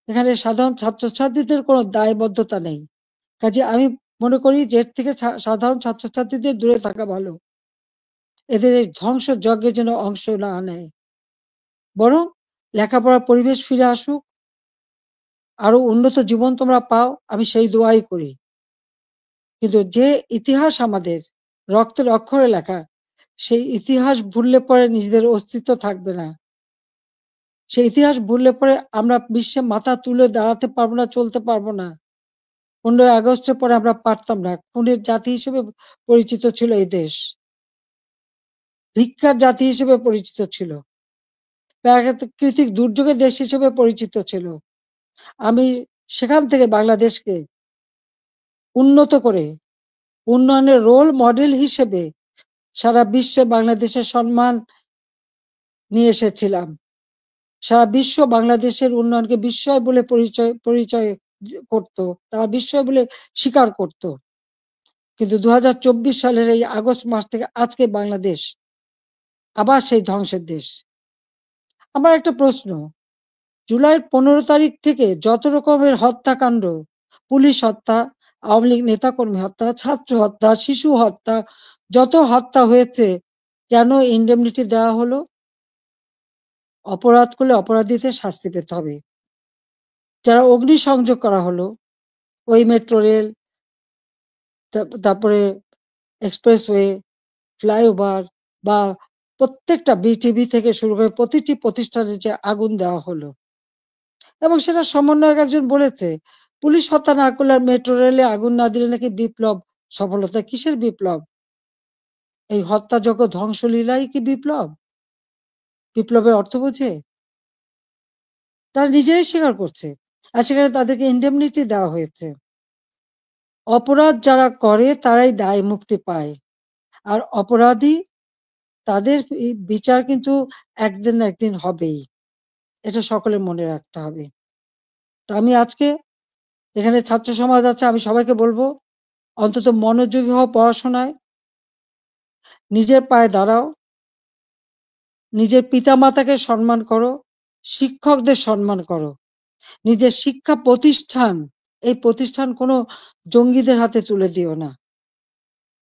এখানে সাধারণ ছাত্রছাত্রীদের কোনো দায়বদ্ধতা নেই। কাজে আমি মনে করি যে এর থেকে সাধারণ ছাত্রছাত্রীদের দূরে থাকা ভালো। এদের এই ধ্বংসযজ্ঞে যেন অংশ না নেয়। বরং লেখাপড়ার পরিবেশ ফিরে আসুক, আরো উন্নত জীবন তোমরা পাও, আমি সেই দোয়াই করি। কিন্তু যে ইতিহাস আমাদের রক্তের অক্ষরে লেখা, সেই ইতিহাস ভুললে পরে নিজেদের অস্তিত্ব থাকবে না। সেই ইতিহাস ভুললে পরে আমরা বিশ্বে মাথা তুলে দাঁড়াতে পারবো না, চলতে পারবো না। ১৫ই আগস্টের পরে আমরা পারতাম না। খুনের জাতি হিসেবে পরিচিত ছিল এই দেশ। ভিক্ষার জাতি হিসেবে পরিচিত ছিল। প্রাকৃতিক দুর্যোগের দেশ হিসেবে পরিচিত ছিল। আমি সেখান থেকে বাংলাদেশকে উন্নত করে উন্নয়নের রোল মডেল হিসেবে সারা বিশ্বে বাংলাদেশের সম্মান নিয়ে এসেছিলাম। সারা বিশ্ব বাংলাদেশের উন্নয়নকে বিস্ময় বলে পরিচয় করত। তারা বিস্ময় বলে স্বীকার করত। কিন্তু ২০২৪ সালের এই আগস্ট মাস থেকে আজকে বাংলাদেশ আবার সেই ধ্বংসের দেশ। আমার একটা প্রশ্ন, জুলাইয়ের ১৫ তারিখ থেকে যত রকমের হত্যাকাণ্ড, পুলিশ হত্যা, আওয়ামী লীগ নেতাকর্মী হত্যা, ছাত্র হত্যা, শিশু হত্যা, যত হত্যা হয়েছে, কেন ইন্ডেমনিটি দেওয়া হলো? অপরাধ করলে অপরাধীদের শাস্তি পেতে হবে। যারা অগ্নিসংযোগ করা হলো, ওই মেট্রো রেল, তারপরে এক্সপ্রেসওয়ে, ফ্লাইওভার বা প্রত্যেকটা বিটিভি থেকে শুরু করে প্রতিটি প্রতিষ্ঠানে যে আগুন দেওয়া হলো এবং সেটা সমন্বয়ক একজন বলেছে, পুলিশ হত্যা না করলে আর মেট্রো রেলে আগুন না দিলে নাকি বিপ্লব সফলতা। কিসের বিপ্লব? এই হত্যাযজ্ঞ ধ্বংসলীলাই কি বিপ্লব? বিপ্লবের অর্থ বোঝে? তারা নিজেরাই স্বীকার করছে। আর সেখানে তাদেরকে ইন্ডেমনিটি দেওয়া হয়েছে। অপরাধ যারা করে তারাই দায় মুক্তি পায়। আর অপরাধী তাদের বিচার কিন্তু একদিন না একদিন হবেই। এটা সকলের মনে রাখতে হবে। তো আমি আজকে এখানে ছাত্র সমাজ আছে, আমি সবাইকে বলবো অন্তত মনোযোগী হও পড়াশোনায়, নিজের পায়ে দাঁড়াও, নিজের পিতামাতাকে সম্মান করো, শিক্ষকদের সম্মান করো, নিজের শিক্ষা প্রতিষ্ঠান, এই প্রতিষ্ঠান কোনো জঙ্গিদের হাতে তুলে দিও না।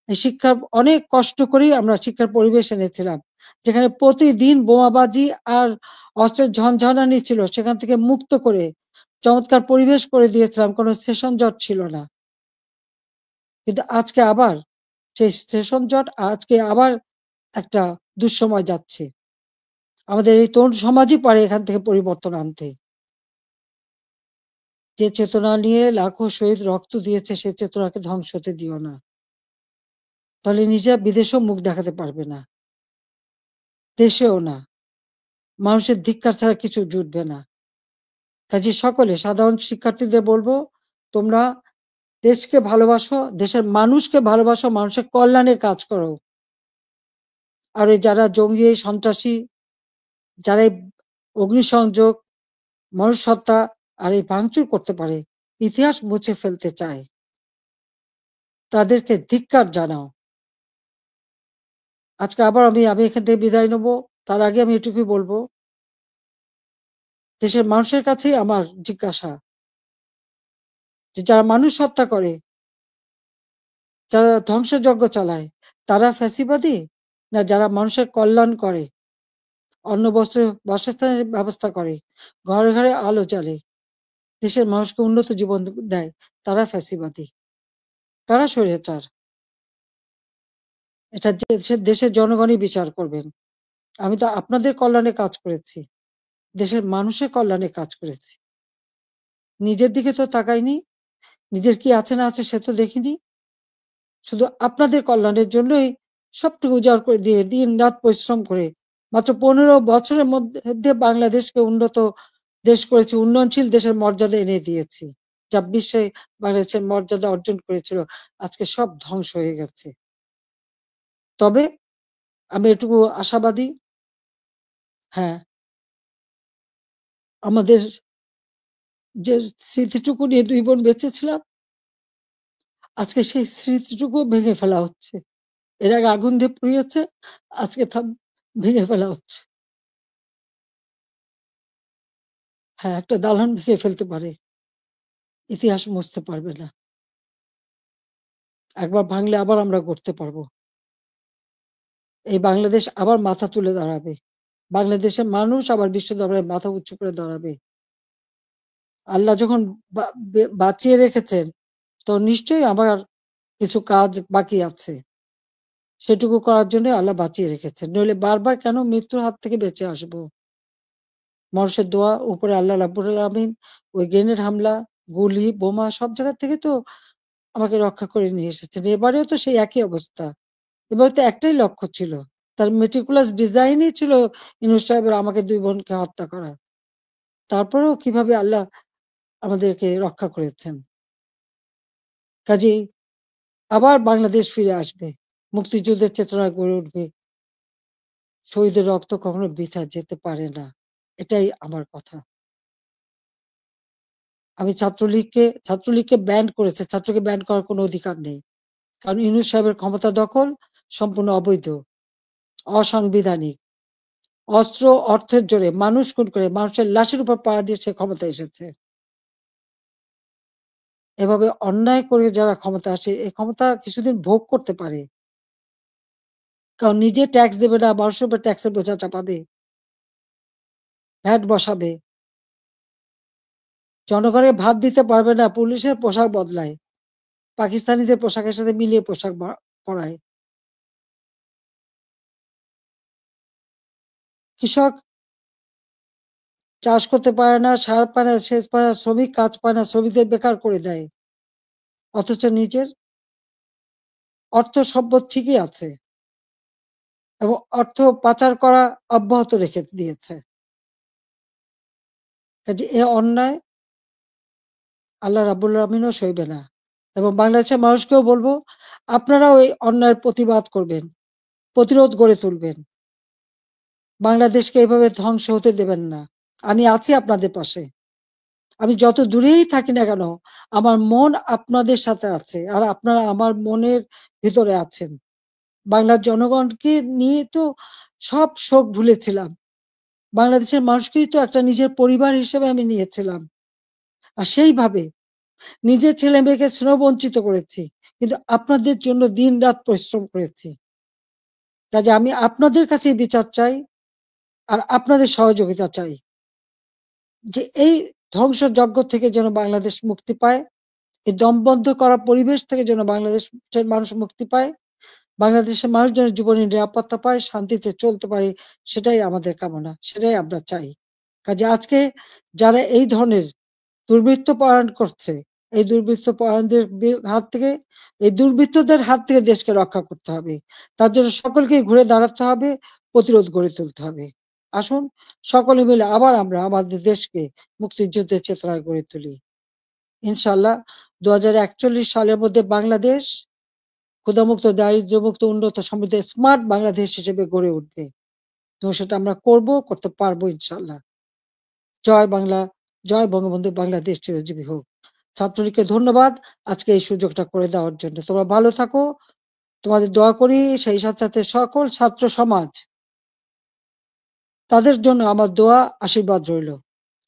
এই শিক্ষার অনেক কষ্ট করেই আমরা শিক্ষার পরিবেশ এনেছিলাম, যেখানে প্রতিদিন বোমাবাজি আর অস্ত্রের ঝনঝনানি ছিল, সেখান থেকে মুক্ত করে চমৎকার পরিবেশ করে দিয়েছিলাম, কোনো সেশন জট ছিল না। কিন্তু আজকে আবার সেই সেশন জট, আজকে আবার একটা দুঃসময় যাচ্ছে। আমাদের এই তরুণ সমাজই পারে এখান থেকে পরিবর্তন আনতে। যে চেতনা নিয়ে লাখো শহীদ রক্ত দিয়েছে, সে চেতনাকে ধ্বংস হতে দিও না। তাহলে নিজেরা বিদেশেও মুখ দেখাতে পারবে না, দেশেও না। মানুষের ধিক্কার ছাড়া কিছু জুটবে না। কাজে সকলে সাধারণ শিক্ষার্থীদের বলবো, তোমরা দেশকে ভালোবাসো, দেশের মানুষকে ভালোবাসো, মানুষের কল্যাণে কাজ করো। আর ওই যারা জঙ্গি সন্ত্রাসী, যারা এই অগ্নিসংযোগ, মানুষ হত্যা আর এই ভাঙচুর করতে পারে, ইতিহাস মুছে ফেলতে চায়, তাদেরকে ধিক্কার জানাও। আজকে আবার আমি এখান থেকে বিদায় নেব। তার আগে আমি এটুকুই বলবো, দেশের মানুষের কাছেই আমার জিজ্ঞাসা, যে যারা মানুষ হত্যা করে, যারা ধ্বংসযজ্ঞ চালায়, তারা ফ্যাসিবাদী, না যারা মানুষের কল্যাণ করে, অন্ন বস্ত্র বাসস্থানের ব্যবস্থা করে, ঘরে ঘরে আলো জ্বালে, দেশের মানুষকে উন্নত জীবন দেয়, তারা ফ্যাসিবাদী? কারা স্বৈরাচার? এটা দেশের জনগণই বিচার করবেন। আমি তো আপনাদের কল্যাণে কাজ করেছি, দেশের মানুষের কল্যাণে কাজ করেছি। নিজের দিকে তো তাকাইনি, নিজের কি আছে না আছে সে তো দেখিনি। শুধু আপনাদের কল্যাণের জন্যই সবটুকু উজাড় করে দিয়ে দিন রাত পরিশ্রম করে মাত্র 15 বছরের মধ্যে বাংলাদেশকে উন্নত দেশ করেছি, উন্নয়নশীল দেশের মর্যাদা এনে দিয়েছি, যা বিশ্বে বাংলাদেশের মর্যাদা অর্জন করেছিল, আজকে সব ধ্বংস হয়ে গেছে। তবে আমি এটুকু আশাবাদী, হ্যাঁ, আমাদের যে স্মৃতিটুকু নিয়ে দুই বোন বেঁচে ছিলাম, আজকে সেই স্মৃতিটুকু ভেঙে ফেলা হচ্ছে। এর আগে আগুন দিয়ে পুড়িয়েছে, আজকে তা ভেঙে ফেলা হচ্ছে। হ্যাঁ, একটা দালান ভেঙে ফেলতে পারে, ইতিহাস মুছতে পারবে না। একবার ভাঙলে আবার আমরা গড়তে পারবো। এই বাংলাদেশ আবার মাথা তুলে দাঁড়াবে। বাংলাদেশের মানুষ আবার বিশ্ব দরবারে মাথা উঁচু করে দাঁড়াবে। আল্লাহ যখন বাঁচিয়ে রেখেছেন, তো নিশ্চয়ই আমার কিছু কাজ বাকি আছে। সেটুকু করার জন্য আল্লাহ বাঁচিয়ে রেখেছেন। নইলে বারবার কেন মৃত্যুর হাত থেকে বেঁচে আসবো? মানুষের দোয়া, উপরে আল্লাহ রাব্বুল আলামিন ওই গ্রেনেড হামলা, গুলি, বোমা সব জায়গা থেকে তো আমাকে রক্ষা করে নিয়ে এসেছেন। এবারেও তো সেই একই অবস্থা। এবার তো একটাই লক্ষ্য ছিল। তার meticulous ডিজাইনই ছিল ইউনূস সাহেবের আমাকে ২ বোনকে হত্যা করা। তারপরেও কিভাবে আল্লাহ আমাদেরকে রক্ষা করেছেন। কাজেই আবার বাংলাদেশ ফিরে আসবে। মুক্তিযুদ্ধের চেতনা গড়ে উঠবে। শহীদের রক্ত কখনো বৃথা যেতে পারে না। এটাই আমার কথা। আমি ছাত্রলীগকে ব্যান্ড করেছে। ছাত্রকে ব্যান্ড করার কোনো অধিকার নেই। কারণ ইউনূস সাহেবের ক্ষমতা দখল সম্পূর্ণ অবৈধ, অসাংবিধানিক। অস্ত্র, অর্থের জোরে মানুষ খুন করে মানুষের লাশের উপর পাড়া দিয়ে সে ক্ষমতায় এসেছে। এভাবে অন্যায় করে যারা ক্ষমতা আসে, এই ক্ষমতা কিছুদিন ভোগ করতে পারে। কারণ নিজে ট্যাক্স দেবে না, মানুষের উপর ট্যাক্সের বোঝা চাপাবে, ভ্যাট বসাবে। জনগণের ভাত দিতে পারবে না, পুলিশের পোশাক বদলায়। পাকিস্তানিদের পোশাকের সাথে মিলিয়ে পোশাক পরায়। কৃষক চাষ করতে পারে না, সার পায় না, সেচ পায় না, শ্রমিক কাজ পায় না, শ্রমিকদের বেকার করে দেয়। অথচ নিজের অর্থ সম্পদ ঠিকই আছে এবং অর্থ পাচার করা অব্যাহত রেখে দিয়েছে। কাজে এ অন্যায় আল্লাহ রাব্বুল আলামিনও সইবে না। এবং বাংলাদেশের মানুষকেও বলবো, আপনারাও এই অন্যায়ের প্রতিবাদ করবেন, প্রতিরোধ গড়ে তুলবেন। বাংলাদেশকে এভাবে ধ্বংস হতে দেবেন না। আমি আছি আপনাদের পাশে। আমি যত দূরেই থাকি না কেন, আমার মন আপনাদের সাথে আছে। আর আপনারা আমার মনের ভিতরে আছেন। বাংলার জনগণকে নিয়ে তো সব শোক ভুলেছিলাম। বাংলাদেশের মানুষকেই তো একটা নিজের পরিবার হিসেবে আমি নিয়েছিলাম। আর সেইভাবে নিজের ছেলে-মেয়েকে স্নেহ-বঞ্চিত করেছি। কিন্তু আপনাদের জন্য দিন-রাত পরিশ্রম করেছি। কাজে আমি আপনাদের কাছেই বিচার চাই, আর আপনাদের সহযোগিতা চাই। যে এই ধ্বংসযজ্ঞ থেকে যেন বাংলাদেশ মুক্তি পায়, এই দমবন্ধ করা পরিবেশ থেকে যেন বাংলাদেশের মানুষ মুক্তি পায়, বাংলাদেশের মানুষ যেন জীবনের নিরাপত্তা পায়, শান্তিতে চলতে পারে, সেটাই আমাদের কামনা, সেটাই আমরা চাই। কাজে আজকে যারা এই ধরনের দুর্বৃত্ত পরায়ণ করছে, এই দুর্বৃত্ত পরায়ণদের হাত থেকে, এই দুর্বৃত্তদের হাত থেকে দেশকে রক্ষা করতে হবে। তার জন্য সকলকেই ঘুরে দাঁড়াতে হবে, প্রতিরোধ গড়ে তুলতে হবে। আসুন সকলে মিলে আবার আমরা আমাদের দেশকে মুক্তিযুদ্ধের চেতনায় গড়ে তুলি। ইনশাআল্লাহ 2041 সালের মধ্যে বাংলাদেশ ক্ষুধামুক্ত, দারিদ্র্যমুক্ত, উন্নত, সমৃদ্ধ, স্মার্ট বাংলাদেশ হিসেবে গড়ে উঠবে এবং সেটা আমরা করব, করতে পারবো ইনশাআল্লাহ। জয় বাংলা, জয় বঙ্গবন্ধু, বাংলাদেশ চিরজীবী হোক। ছাত্রলীগকে ধন্যবাদ আজকে এই সুযোগটা করে দেওয়ার জন্য। তোমরা ভালো থাকো, তোমাদের দোয়া করি, সেই সাথে সাথে সকল ছাত্র সমাজ, তাদের জন্য আমার দোয়া, আশীর্বাদ রইল।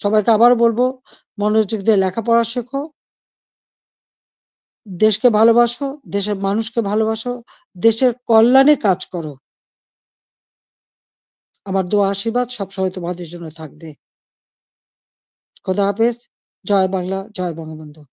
সবাইকে আবারও বলবো, মনোযোগ দিয়ে লেখাপড়া শেখো, দেশকে ভালোবাসো, দেশের মানুষকে ভালোবাসো, দেশের কল্যাণে কাজ করো। আমার দোয়া আশীর্বাদ সবসময় তোমাদের জন্য থাকবে। খোদা হাফেজ। জয় বাংলা, জয় বঙ্গবন্ধু।